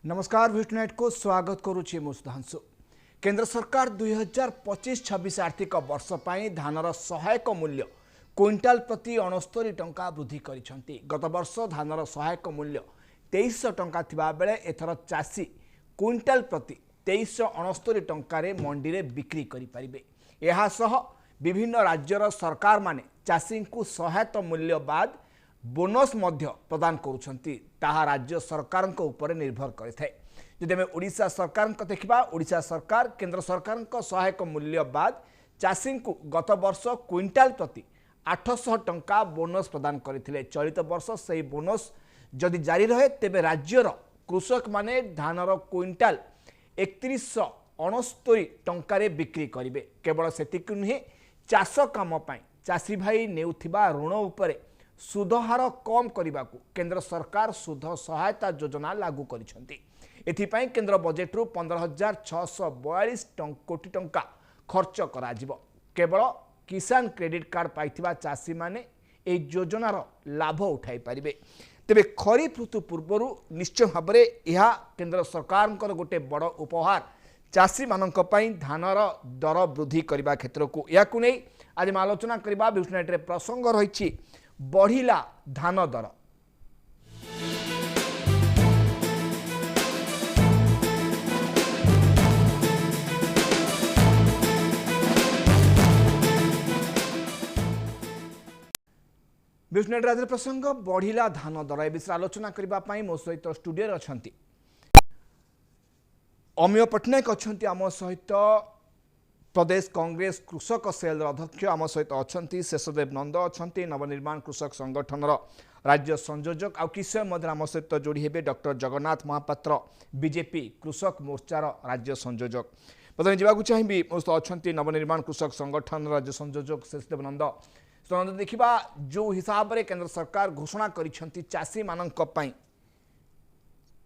नमस्कार विष्णुनाइट को स्वागत करुच्ची मु सुधांशु। केंद्र सरकार 2025-26 आर्थिक वर्ष पर धानर सहायक मूल्य क्विंटाल प्रति 69 टंका वृद्धि करिसेंती। गत वर्ष धानर सहायक मूल्य 2300 टंका थिबा बेले एथर चाषी क्विंटाल प्रति 2369 टंकार मंडी रे बिक्री करि परिबे। एहा सह विभिन्न राज्यर सरकार माने चाषी को सहायता मूल्य बाद बोनस मध्य प्रदान करुछंती। ताहा राज्य सरकार ऊपर निर्भर करें। जदि आम ओडिशा सरकार देखा, ओडिशा सरकार केंद्र सरकार सहायक मूल्य बाद चाषी को गत वर्ष क्विंटाल प्रति 800 टंका बोनस प्रदान करते। चलित वर्ष से बोनस जदि जारी रहे तेबे राज्यर कृषक माने धानर क्विंटाल 3169 टंकार बिक्री करेंगे। केवल सेतिक नुहे, चाष काम चाषी भाई नेउथिबा ऋण उपरे सुधहार कम करने को केंद्र सरकार सुध सहायता योजना लागू करिसेंती। एथिपाई केंद्र बजेट रु 15,642 कोटी टंका खर्च कराजिबो। केवल किसान क्रेडिट कार्ड पाइथिबा चाषी माने ए योजनार लाभ उठाई पारिबे। तेबे खरीफ ऋतु पूर्व निश्चय भाव में यह केंद्र सरकार गोटे बड़ उपहार चाषी मानक पई धानर दर वृद्धि करने क्षेत्र को। या आज हम आलोचना करबा विष्णुनाइट रे प्रसंग रही बढ़िला धान दर। विष्णुनाइट आज प्रसंग बढ़िला धान दर ए विषय आलोचना करने मो सहित स्टूडियो अच्छा अमीय पट्टनायक अच्छा आम सहित प्रदेश कांग्रेस कृषक सेल अध्यक्ष आम सहित अच्छा शेषदेव नंद अच्छा नवनिर्माण कृषक संगठन राज्य संयोजक आउ किस आम सहित जोड़ी हे डॉक्टर जगन्नाथ महापात्र बीजेपी कृषक मोर्चार राज्य संयोजक। प्रथम जावाक चाहिए मो अच्छा नवनिर्माण कृषक संगठन राज्य संयोजक शेषदेव नंद। नंद देखा जो हिसाब से केंद्र सरकार घोषणा करिसेंती चाषी मानक पई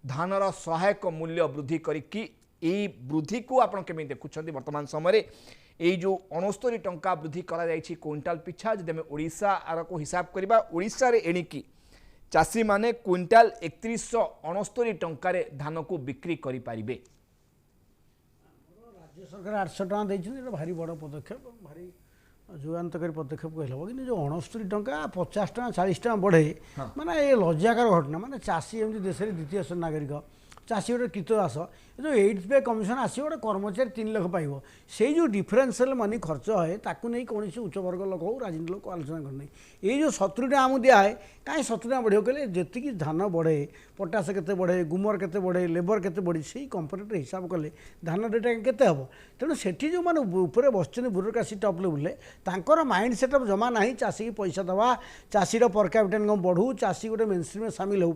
धानर सहायक मूल्य वृद्धि करिकी यही वृद्धि को आप देखुं वर्तमान समय ये जो 69 टंका वृद्धि करा जायछि क्विंटाल पिछा। जदि आम ओडिशा को हिसाब करबा ओडिशा रे एणिकी चाषी माने क्विंटाल 3169 टंकार धान को बिक्री करि पारिबे। राज्य सरकार 800 टका देइछन, भारी बड़ पदक्षेप, भारी जुगान्तकारी पदक्षेप कहल कि जो 69 टंका 50 टका 40 टका बढ़े माने ये लज्जाकर घटना। माने चाषी एमती देश द्वितीय श्रेणी नागरिक चाषी गोटे कृतदास जो 8th पे कमिशन आस गोटे कर्मचारी 3 लाख पाइब से जो डिफरेन्शियल मनी खर्च है ताकू नहीं कौन उच्च वर्ग लोक हो राजनीति लोक आलोचना करना। ये जो 70 टका आमको दिया है कहीं 70 टका बढ़े कहले जी धान बढ़े पटास के बढ़े गुमर के बढ़े लेबर के बढ़ी से कंपेरेटिव हिसाब कले धान रेट के हम। तेणु से जो मैंने ऊपर बस ब्यूरोक्रेसी टप लेवल तांकर माइंड सेटअप जमा ना चाषी की पैसा दवा चाषीर पर कैपिटा इनकम बढ़ू चाषी गोटे मेनस्ट्रीम में सामिल हो।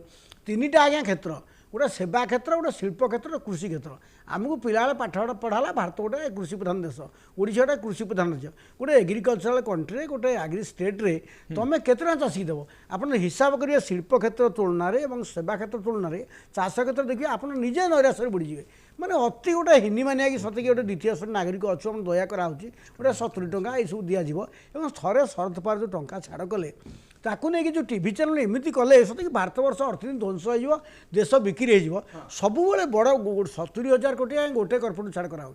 3टा आज्ञा क्षेत्र गोटे सेवा क्षेत्र गोटे शिल्प क्षेत्र कृषि क्षेत्र आमको पिला पाठ पढ़ाला। भारत गोटे कृषि प्रधान देश, ओडिशा गोटे कृषि प्रधान राज्य, गोटे एग्रिकल्चरल कंट्री गोटे एग्री स्टेट रे तुम केतना चाषी देव आप हिसाब करिए। शिल्प क्षेत्र तुलना और सेवा क्षेत्र तुलना चाष क्षेत्र देखिए आप निजे नैराश बुड़ीजे। माने अति गोटे हिनी मानिया कि सतकी गोटे द्वितीय श्रेणी नागरिक अच्छु आम दया कराऊँगी गोटे 70 टका यू दिज्व। थे शरद पार जो टंका छाड़ कले ताकू नहीं कि जो टीवी चैनल एमती कले सतकी भारत वर्ष अर्थनीति ध्वंस हो देश बिक्री हो सबुबले बड़ 70,000 कोटी गोटे कर्पोरेट छाड़ कराऊँ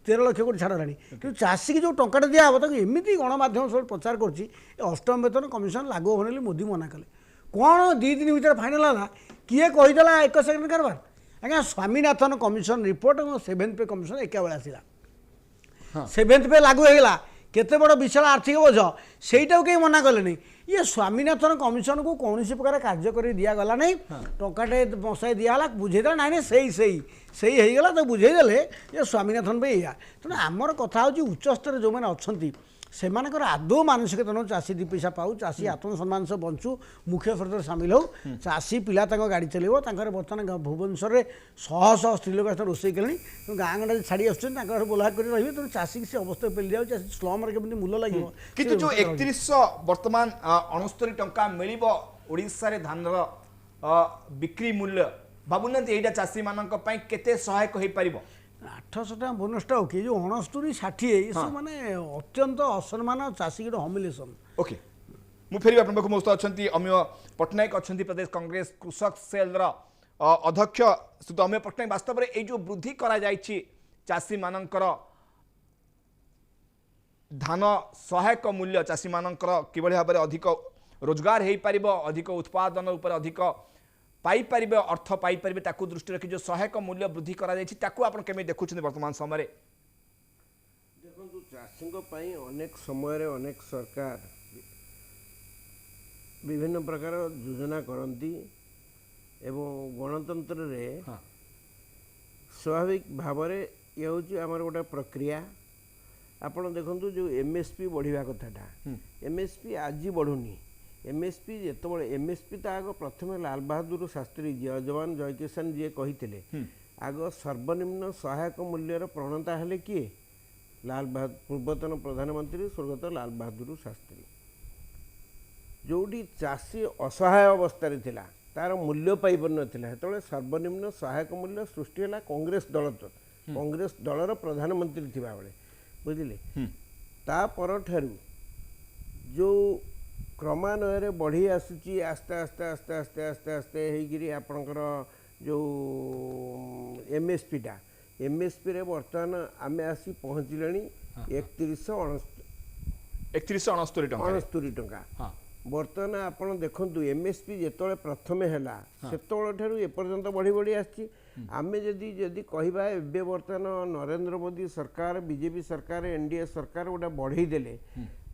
13 लाख कोटी छाड़ लानी कि चाषी की जो टंका दिया हे ताकि एमती गणमाध्यम सब प्रचार कर अष्टम वेतन कमिशन लागू होने मोदी मना कले। कौन 2 दिन भर फाइनाल है किए कहीदेला 1 सेकेंड कारबार आज्ञा स्वामीनाथन कमिशन रिपोर्ट और 7th पे कमिशन एका बेला आसला 7th पे लागू होगा केते बड़ विशाल आर्थिक बोझ सेटा कहीं मना कले नहीं। ये स्वामीनाथन कमिशन को कौन प्रकार कार्य कर दिगला नहीं टंकाटे बसाई दिगला बुझेदेला ना सही होगा तो बुझेदे ये स्वामीनाथन पे या। तेना आमर कथा हूँ उच्च स्तर जो मैंने अच्छा से आदौ मानसिकता न चाषी 2 पैसा पाऊ चाषी आत्मसम्मान से बंचू मुख्य स्रोत सामिल हो चाषी पिला गाड़ी चलो बर्तमान भुवनेश्वर में शह शह स्त्री लोक रोषे कले गाँ गंडा छाड़ी आस बोला कर रही तेनाली चाषी से अवस्था पेली जाए स्लम केमी मूल्य लगे कि जो 3100 बर्तमान 69 टंका मिल ओडिशा धान बिक्री मूल्य भावुना यहाँ चाषी मानक केते सहायक हो पार 800 टका बोनसटा ओके जो 69 60 ये सब माने अत्यंत असम्मान चाषी गोटे हमिलेसन। ओके मु फेरी अपन मस्त अच्छा अमीय पट्टनायक अच्छा प्रदेश कांग्रेस कृषक सेल अध्यक्ष सुदम्य पट्टनायक वास्तव में ये जो वृद्धि करा जायछि चाषी मानकर धान सहायक मूल्य चाषी मानकर किभଳି भाବରେ अधिक रोजगार हो पार अधिक उत्पादन उपर अधिक पाइपर अर्थ पाइपर ताकू दृष्टि रखी जो सहायक मूल्य वृद्धि करा जायछि ताकू आपण केमे देखुछन वर्तमान समय देखो चाषी अनेक समय अनेक सरकार विभिन्न प्रकार योजना करती एवं गणतंत्र रे स्वाभाविक भाव ये हूँ आम गोटे प्रक्रिया आपण देखु जो एमएसपी बढ़िया कथाटा एमएसपी आज बढ़ुनी एमएसपी जिते एमएसपी तो आग प्रथम लाल बहादुर शास्त्री जय जवान जय किसान जी कही आग सर्वनिम्न सहायक मूल्यर प्रणेता हेले किए लाल बहादुर पूर्वतन प्रधानमंत्री स्वर्गत लाल बहादुर शास्त्री जोटी चाषी असहाय अवस्था थिला तार मूल्य पाइपर नाला जो सर्वनिम्न सहायक मूल्य सृष्टि है कांग्रेस दल कांग्रेस दलर प्रधानमंत्री थिबा बेले बुझिले ता पर ठारू जो क्रमान्वय बढ़ी आसूची आस्ते आस्ते आस्ते आस्ते आस्ते आस्ते होगी आपणकर जो एमएसपी एमएसपी रे बर्तमान आम आसी पहुँचले 3169 टंका बर्तमान आपड़ देखु एमएसपी जिते प्रथम है से एपर्यंत बढ़ी बढ़ी आम जदि कहवा ए बर्तमान नरेंद्र मोदी सरकार बीजेपी सरकार एनडीए सरकार गोटे बढ़ईदेले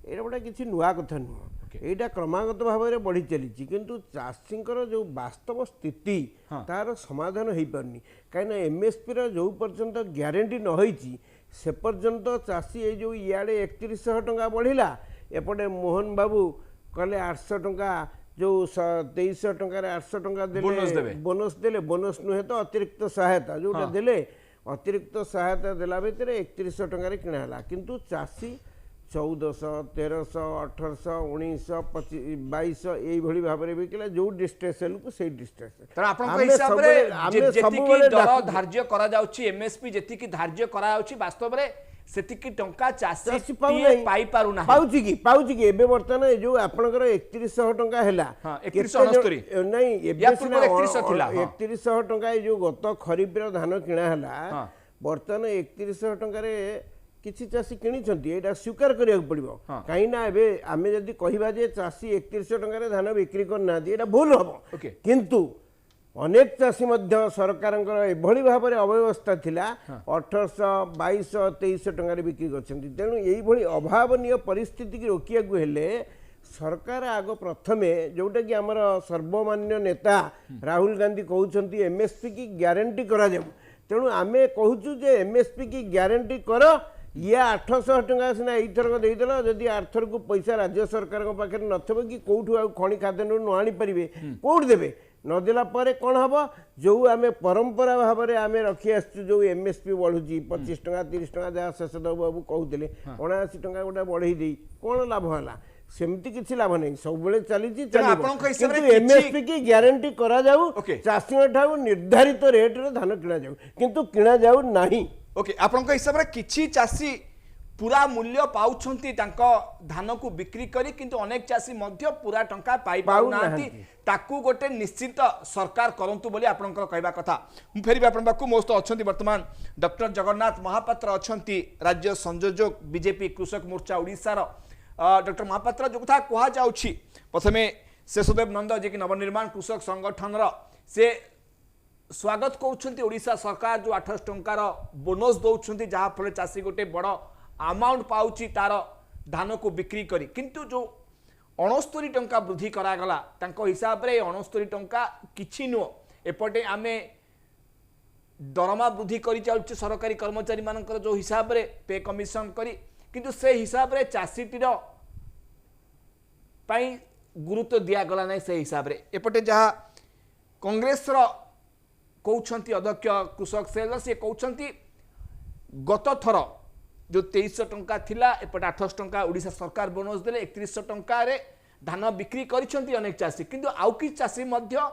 ये गोटे किसी नुआ कथा नुह यहाँ क्रमागत भाव में बढ़ी चली किंतु चाषी जो वास्तव स्थिति तार समाधान हो पारनी कहीं एमएसपी जो पर्यंत ग्यारंटी नई से पर्यंत चाषी ये जो इे 3100 टंका बढ़ला एपटे मोहन बाबू कहले 800 टंका जो 2300 टंकार 800 टंका बोनस देले बोनस नुहे तो अतिरिक्त सहायता जोटा देले अतिरिक्त सहायता देला भितर 3100 टंकार किणाला किंतु चाषी 1400 1300 1800 1900 2200 यही भाव में बिकला जो डिस्ट्रेस को से डिस्ट्रेस हिसाब रे दर धार्य करा जाउची एमएसपी जेतिकी धार्य करा जाउची वास्तव में सेतिकी टंका चाषी पाई पारु ना पाउची की एबे वर्तमान जो आपनकर 3100 टंका हैला 3169 नहीं एबे सिना 3100 थिला 3100 टंका जो गत खरीफ रो धान किणा हैला वर्तमान 3100 टंका रे किछि चाषी किनिछंती एटा स्वीकार करिया पड़िबो काई ना एबे आमे जदी कहिबा जे चाषी 3100 टंका रे धान बिक्री करना दी एटा भूल हबो किंतु अनेक चाषी सरकार एभली भाव में अव्यवस्था थिला 1800 2200 2300 टंकार बिक्री करछंती तेणु यही अभावनीय परिस्थिति की रोकिया हेले सरकार आग प्रथमे जोटा कि आमर सर्वमान्य नेता राहुल गांधी कहउछंती एमएसपी की ग्यारंटी करा जाऊ तेणु आमे कहूचु जे एमएसपी की ग्यारंटी कर ये 800 टंका सीना यथरक देदेल जदि आर्थर को पैसा राज्य सरकार पाखे नथबो कि कौठू खଣି खाद्य न आनी पारे कौट देवे नदेला पर कौन हम जो आम परंपरा भाव में आम रखी आसु जो एमएसपी बढ़ुची 25 टंका 30 टंका जहाँ शेषदेव बाबू कहते 79 टंका गोटे बढ़ई दे कौन लाभ है सेमती किसी लाभ नहीं सब चली एमएसपी की ग्यारंटी करा जाऊ चाषी ठाऊ निर्धारित रेट रे धान किणा जाऊ किंतु किणा जाऊ नहीं ओके आपन हिसाब रे किछि चाषी पूरा मूल्य पाउछंती तांको धान को बिक्री करी किंतु अनेक चाषी मध्य पूरा टंका पाई पाउनांती ताकू गोटे निश्चित सरकार करंतु बोली आपनकर कहबा कथा मु फेरि आपन बाकू मोस्त अछंती वर्तमान डॉक्टर जगन्नाथ महापात्र अछंती राज्य संयोजक बीजेपी कृषक मोर्चा ओडिसा रो डॉक्टर महापात्र जो कथा कहा जाउछि प्रथमे शेषदेव नंद जे कि नवनिर्माण कृषक संगठन रो से स्वागत करूछंती ओडिसा सरकार जो 28 टंकार बोनस दउछंती जहा फले चाषी गोटे बड़ अमाउंट पाउची तार धान को बिक्री करी किंतु जो 69 टंका वृद्धि करागला तांको हिसाब रे 69 टंका किछि नुह एपटे आमे दरमा वृद्धि करी चालुचे सरकारी कर्मचारी मानकर जो हिसाब रे पे कमिशन करी किंतु से हिसाब रे चाषीटीर पाई गुरुत्व दिया गला नै से हिसाब रे एपटे जहा कांग्रेस रो कहउछंती अध्यक्ष कृषक सेल से कहउछंती गत थर जो 2300 टंका थिला एपटे 28 टंका ओडिशा सरकार बोनस देले 3100 टंका रे धान बिक्री करिसंती अनेक चाषी किंतु आउ कि चाषी मध्य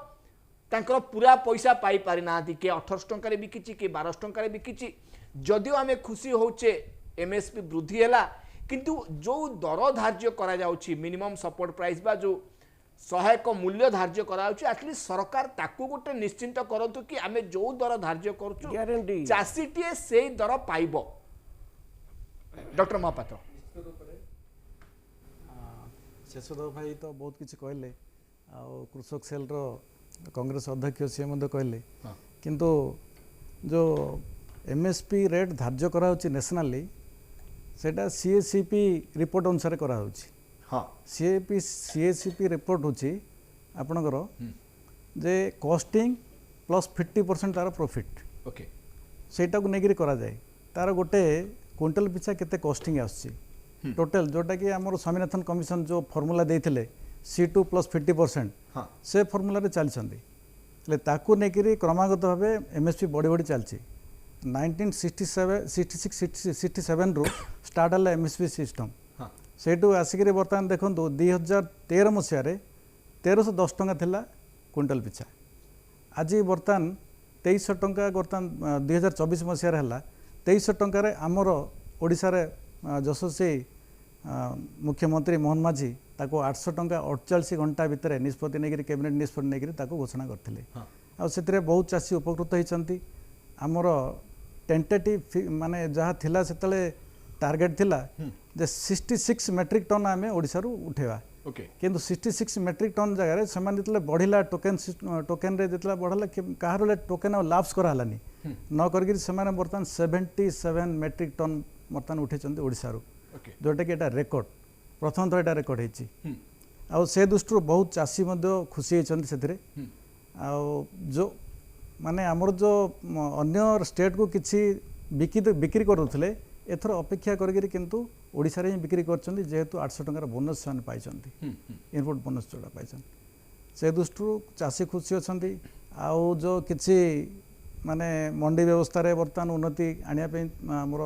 तांकर पूरा पैसा पाई पारि नांती के 18 टंका रे बिकिछि के 12 टंका रे बिकिछि जदिও आमे खुशी होचे एमएसपी वृद्धि हैला किंतु जो दर धार्य करा जाउछि मिनिमम सपोर्ट प्राइस बा जो सहायक मूल्य धार्य कराउछि एटलिस्ट सरकार ताकू गोटे निश्चिंत करंतु कि आमे जो दर धार्य करूछु Guarantee. चासीटीए से दर पाइबो। डॉक्टर महापात्र शेषदेव भाई तो बहुत किसी कहले कृषक सेल कांग्रेस अध्यक्ष सी कहले किंतु जो एमएसपी रेट धार्य कराउछि नेशनली सेटा सीएसीपी रिपोर्ट अनुसार कराउछि। हाँ सीएसीपी रिपोर्ट होछि आपणकर जे कॉस्टिंग प्लस 50% तार प्रॉफिट ओके सेटा को नेगिरी करा जाए तार गोटे क्विंटल पिछा केते कॉस्टिंग आछि टोटल जोटा कि हमर स्वामीनाथन कमिशन जो फॉर्मूला देथिले C2 प्लस 50% हाँ से फॉर्मूला रे चलछंदी ले ताकू नेगिरी क्रमागत भाबे एमएसपी बड़ी बड़ी चलछि 1967 रो स्टार्ट हला एमएसपी सिस्टम हाँ सेटू आसिक बर्तमान देखो 2013 मसीह 1310 टंका थिला क्विंटल पिछा आज बर्तमान 2300 टंका बर्तमान 2024 मसीह है 2300 टंकार आमर ओडिशा रे यशस्वी मुख्यमंत्री मोहन माझी ताको 800 टंका 48 घंटा भितर निष्पत्ति नहीं कैबिनेट निष्पत्ति नहीं ताको घोषणा करथिले आ से बहुत चाषी उपकृत होती आमर टेंटेटिव माने जहाँ थिला सेतले टार्गेट थिला जे 66 मेट्रिक टन आमे ओडिशा रु उठेवा ओके किंतु 66 मेट्रिक टन जगह से बढ़िला टोकेन रे जितला बढ़ला कहार टोकेन लाप्स करालानी न करके से बर्तमान 77 मेट्रिक टन बर्तमान उठे ओडिशा रु जोटा कि एटा रेकॉर्ड प्रथम थर एटा रेकॉर्ड होइछि आ से दृष्टि बहुत चाषी खुशी होती से जो माने आमर जो अन्य स्टेट को किसी बिक्री करुले एथर अपेक्षा करके किंतु ओडिशा रे ही बिक्री करछन्ती जेहेतु 800 टंकार बोनस से पाइछन्ती इनपुट बोनस जोड़ा पाइछन्ती से दृष्टि चाषी खुशी अछन्ती आउ जो किसी माने मंडी व्यवस्था रे वर्तमान उन्नति आनिया पे हमर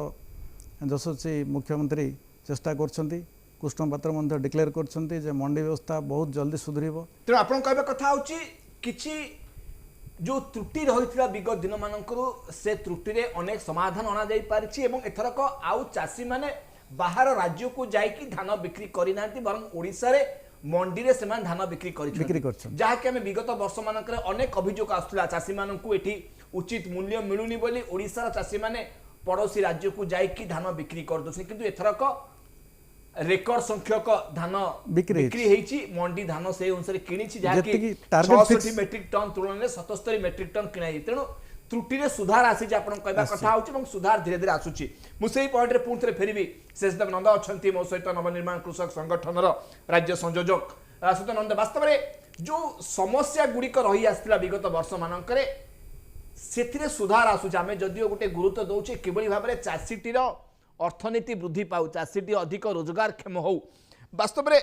यशस्वी मुख्यमंत्री चेष्टा करछन्ती कृष्ण पात्र मंदिर डिक्लेयर करछन्ती जे मंडी व्यवस्था बहुत जल्दी सुधरिबो। तेणु आपण कहबा कथा होची किछि जो त्रुटि रही विगत दिन मानकरू से त्रुटि रे अनेक समाधान अना जाई पारिछि एवं एथरक आउ चाषी माने बाहर राज्य को जाइकी धान बिक्री करिनांती बरं ओडिसा रे मंडी रे सेमान धान बिक्री करछन जहा कि हमें विगत वर्ष मानक रे अनेक अभियोग आसुला चाषी मानकू एठी उचित मूल्य मिलुनी बोली ओडिसा रा चाषी माने पड़ोसी राज्य को जाइकी धान बिक्री कर दोसे किंतु एथरक रेकर्ड संख्यक धान बिक्री हेछि मंडी धान से अनुसार किनिछि जहा कि 66 मेट्रिक टन तुलन रे 77 मेट्रिक टन किनाई तेणु त्रुटि रे सुधार आसी जे आपण कहबा कथा होछि এবং सुधार धीरे धीरे आसुछि मु सेही पॉइंट रे पुनथरे फेरिबी शेषदेव नंद अछंती मो सहित नवनिर्माण कृषक संगठन रो राज्य संयोजक आशुत नंद वास्तव रे जो समस्या गुडी को रही आस्तिला विगत वर्ष मानकरे सेथिरे सुधार आसुछि आमे जदियो गोटे गुरुत्व दउछि केबळी भाबरे चाषीटी रो अर्थनीति वृद्धि पाऊ चाषीटी अधिक रोजगार क्षम हो वास्तव में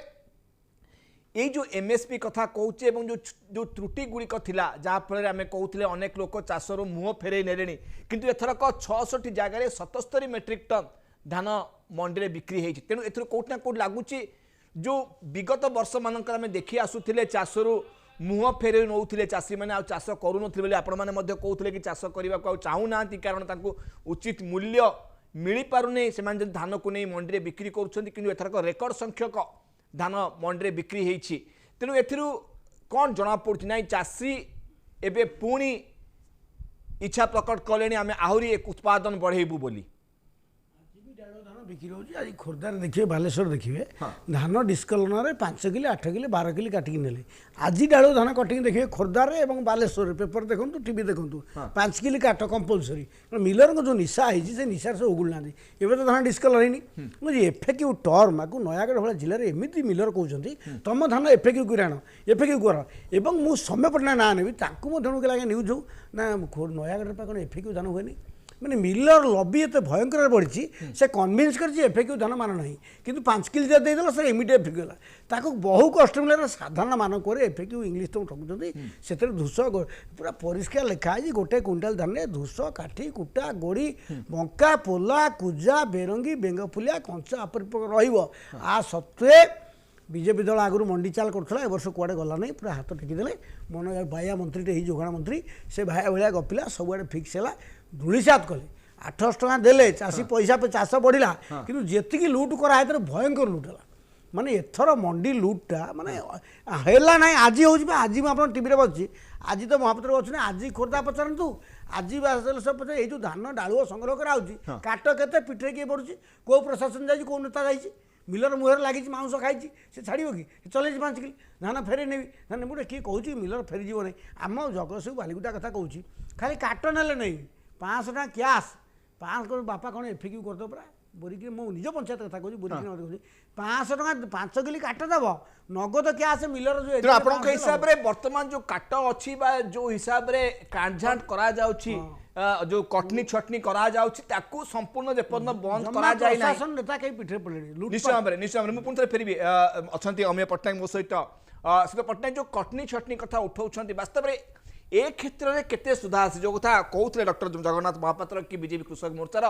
ये जो एमएसपी कथा कहूचे एवं जो त्रुटि गुड़िक थिला जहाँ फल आम कहते अनेक लोक चाषर मुह फेरई नेले किंतु एथरक 66 जगह 77 मेट्रिक टन धान मंडी में बिक्री होती तेणु एथर कौटना कौट लगुच जो विगत वर्ष मानक आम देखी आसुले चाषर मुह फेरई नौले चाषी मैंने चाष करूँ आपण मैंने कहते कि चाष करने को चाहूना कारण उचित मूल्य मिल पारुने से धान को नहीं मंडी में बिक्री करुँच एथरक रेकर्ड संख्यक धान मंडी में बिक्री होती तेणु एथिरु कौन जना पड़ी ना चाषी एबे पुणी इच्छा प्रकट कले आम आहरी एक उत्पादन बढ़ेबू बोली बिक्री होची आज खोर्धार देखिए बालेश्वर देखिए धान डिस्कलनरे 5 किलो 8 किलो 12 किलो काटिक नेले आज डालो धान कटिंग देखिए खोर्धार एवं बालेश्वर पेपर देखूँ टीवी देखूँ 5 किलो काट कंपलसरी मिलर को जो निशा है से निशा से उगुलना एवं तो धान डिस्कलर है मुझे एफएक्यू टर्म आपको नयागढ़ भाई जिले में एमती मिलर कहते तुम धान एफएक्यू कर आण एफएक्यू कर एवं मु समय पटना ना नेबी लगे न्यूज हो ना नयागढ़ कौन एफएक्यू धान हुए मैंने मिलर लबी एत भयंकर बढ़ी से कन्विन्स कर एफएक्यू धान मान ना कि 5 किलो देदेला से एमती एफएक्यू है बहु कष्ट मिले साधारण मानक एफएक्यू इंग्लीश तो ठकुंट से धूस पूरा परिष्कार लिखाई गोटे क्विंटाल धान धूस काठी कुटा गोड़ी बंका पोला कुजा बेरंगी बेंगफुलिया कंचा अपरिपक आ सत्वे बीजेपी दल आगु मंडी चाल करुला ए वर्ष कुआडे गला नहीं पूरा हाथ टेकिदेले मन भाया मंत्री ही जोगाण मंत्री से भाया भाया गपिला सबुआडे फिक्स है धूलीसात कले 800 टका देले चाषी पैसा पे चाष बढ़ला कि जी लुट कराए भयंकर लुट है ମାନେ ଏଥର ମଣ୍ଡି ଲୁଟ୍ଟା ମାନେ ହେଲା ନାହିଁ ଆଜି ହେଉଛି ବା ଆଜି ମୁଁ ଆପଣ ଟିଭିରେ ବସିଛି ଆଜି ତ ମହାପାତ୍ର ଅଛନ୍ତି ଆଜି ଖୋର୍ଦ୍ଧା ପଚାରନ୍ତୁ ଆଜି ପଚାର ଏଇ ଯେଉଁ ଧାନ ଡାଳୁଅ ସଂଗ୍ରହ କରାହେଉଛି କାଟ କେତେ ପିଠରେ କିଏ ପଡ଼ୁଛି କେଉଁ ପ୍ରଶାସନ ଯାଇଛି କେଉଁ ନେତା ଯାଇଛି ମିଲର ମୁହଁରେ ଲାଗିଛି ମାଉଁସ ଖାଇଛି ସେ ଛାଡ଼ିବ କି ଚଲେଇଛି 5 କିଲୋ ଧାନ ଫେରେଇ ନେବି ଧାନ ଗୋଟେ କିଏ କହୁଛି ମିଲର ଫେରିଯିବ ନାହିଁ ଆମ ଜଗତସିଂହ ବାଲିଗୁଡ଼ା କଥା କହୁଛି ଖାଲି କାଟ ନେଲେ ନାହିଁ 500 ଟଙ୍କା କ୍ୟାସ୍ 500 ବାପା କ'ଣ ଏଫିକ୍ୟୁ କରିଦେବ ପୁରା ବୋରିକି ମୁଁ ନିଜ ପଞ୍ଚାୟତ କଥା କହୁଛି ବୋରିକି କହୁଛି 500 ଟଙ୍କା 5 କିଲୋ କାଟ ଦେବ ନଗଦ କ୍ୟାସ୍ ମିଲର ଯେଉଁ ଆପଣଙ୍କ ହିସାବରେ ବର୍ତ୍ତମାନ ଯେଉଁ କାଟ ଅଛି ବା ଯେଉଁ ହିସାବରେ କାଟଝାଣ୍ଟ କରାଯାଉଛି जो कटनी छटनी करा जाउछि ताकू संपूर्ण जेपन बंद करा जाय नै शासन नेता कई पिठे पड़ले निश्चय भाबरे मु पुन थरे फेरबी अछंती अमिय पटनायक मो सहित सिद्ध पटनायक जो कटनी छटनी कथा उठाउछंती वास्तव रे ए क्षेत्र रे केते सुधार जो कथा कहउतले डॉक्टर जगन्नाथ महापात्र की बीजेपी कृषक मोर्चार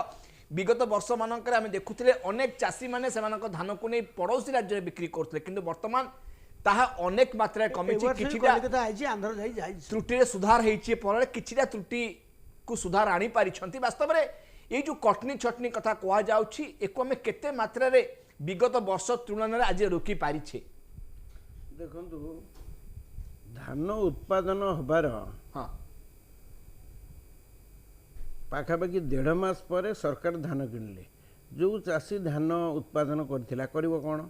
विगत वर्ष मानकर आम देखुले अनेक चाषी माने सेमानक धान को नहीं पड़ोसी राज्य में बिक्री करते किंतु वर्तमान ताहा अनेक मात्रा कमी त्रुटि सुधार होती किछिटा त्रुटि को सुधार आनी पारिछंती वास्तव में ये जो कटनी छटनी कथा कह जाउछि एको हमें केते मात्रा रे विगत वर्ष तुलन में आज रोकी पारिछे देखंतु धान उत्पादन हबार हाँ पाखापाखि 1.5 मास पर सरकार धान किणले जो चाषी धान उत्पादन करथिला करिवो कोन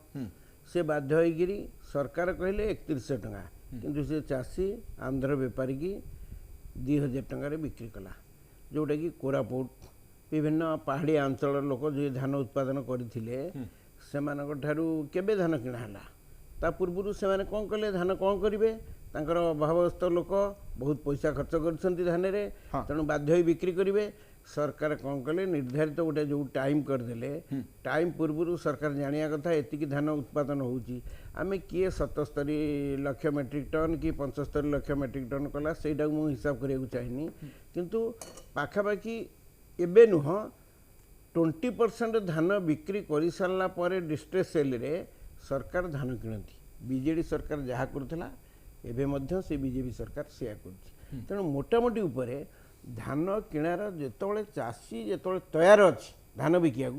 से बाध्य होइगिरी सरकार कहले 3100 टका किंतु से चाषी आंध्र व्यापारी की 2000 टका रे बिक्री कला जोटा कि कोरापुट विभिन्न पहाड़िया अंचल लोक जो धान उत्पादन करथिले सेमानक ठारू केबे धान किणा हला ता पूर्व से माने कौन कले धान कौन करेंगे तांकर अभावग्रस्त लोक बहुत पैसा खर्च कर धान में तेणु बाध्य बिक्री करेंगे सरकार कौन कले निर्धारित गोटे जो टाइम करदे टाइम पूर्व सरकार जानिया कथा एतिकी धान उत्पादन होउची आमे किए 77 लाख मेट्रिक टन कि 75 लाख मेट्रिक टन कला सेटा मु हिसाब करिया चाहिनी किंतु पाखापाखि एबे नुह 20% धान बिक्री कर सारा पर डिस्ट्रेस सेल रे सरकार धान किणती बीजेडी सरकार जहाँ करुला एवं मध्य से बीजेपी सरकार सेया कर तेणु मोटामोटी उपरे धान किणार जिते चाषी जिते तैयार अच्छी धान बिकिया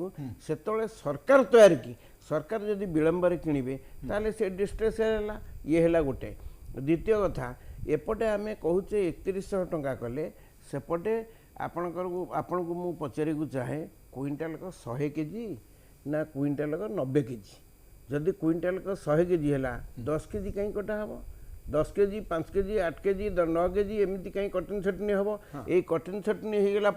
से सरकार तैयार की सरकार जदि विलंब किणवे ताले से डिस्ट्रेस है ये है गोटे द्वितीय कथा एपटे आम कहूचे 3100 टंका कले सेपटे आपण को मु पचारे चाहे क्विंटाल का 100 केजी ना क्विंटाल का 90 केजी जदि क्विंटाल का 100 केजी है 10 केजी कहीं कटा हम 10 केजी 5 केजी 8 केजी 9 केजी एमती कहीं कटनी छटनी हम ये कटनी छटनी होगला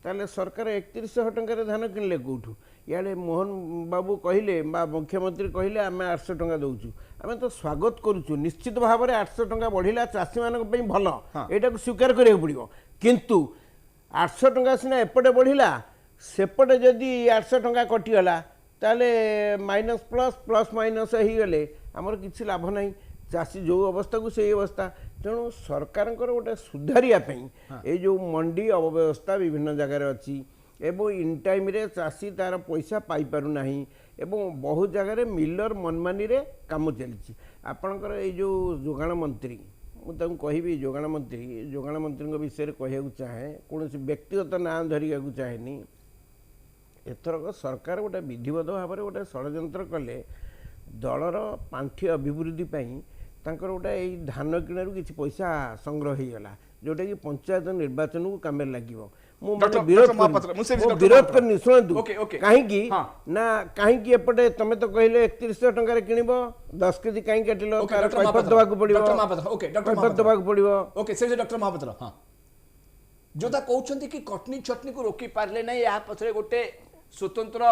ताले सरकार 3100 टंका धान किणले कौटू इे मोहन बाबू कहले मुख्यमंत्री कहले आम 800 टंका दौचु आम तो स्वागत करुचु निश्चित भाव में 800 टंका बढ़ला चाषी मान भल यहाँ को स्वीकार करा पड़ो किंतु 800 टंका सीना एपटे बढ़ला सेपटे जदि 800 टंका कटिगला ताले माइनस प्लस प्लस माइनस हो गले आमर किसी लाभ नहीं चाषी जो अवस्था को से अवस्था तेणु सरकार गोटे सुधारिया ये जो मंडी अव्यवस्था विभिन्न जगार अच्छी एवं इन टाइम रे चाषी तार पैसा पाई पारु नाही एवं बहुत जगार मिलर मनमानी रे काम चली आपणकर ये जो जोगाण मंत्री मुझे कहबी जोगाण मंत्री विषय कहूँ चाहे कौन व्यक्तिगत ना धरिया चाहेनी एथरक सरकार गोटे विधिवत भाव में गोटे षड्यंत्र कले दलर पांठि अभिवृद्धि तांकर गोटे धान किणारू किसी पैसा संग्रह हो गला जोटा कि पंचायत निर्वाचन को काम लगे विरोध करनी शुणु कहीं ना कहीं एपटे तुम तो कहले 3100 टंका किणब 10 केजी कहीं काटिल कैफत देवा पड़ो डॉक्टर महापात्र हाँ जोता कहते कि कटनी छटनी को रोकी पारे ना या पछरे गोटे स्वतंत्र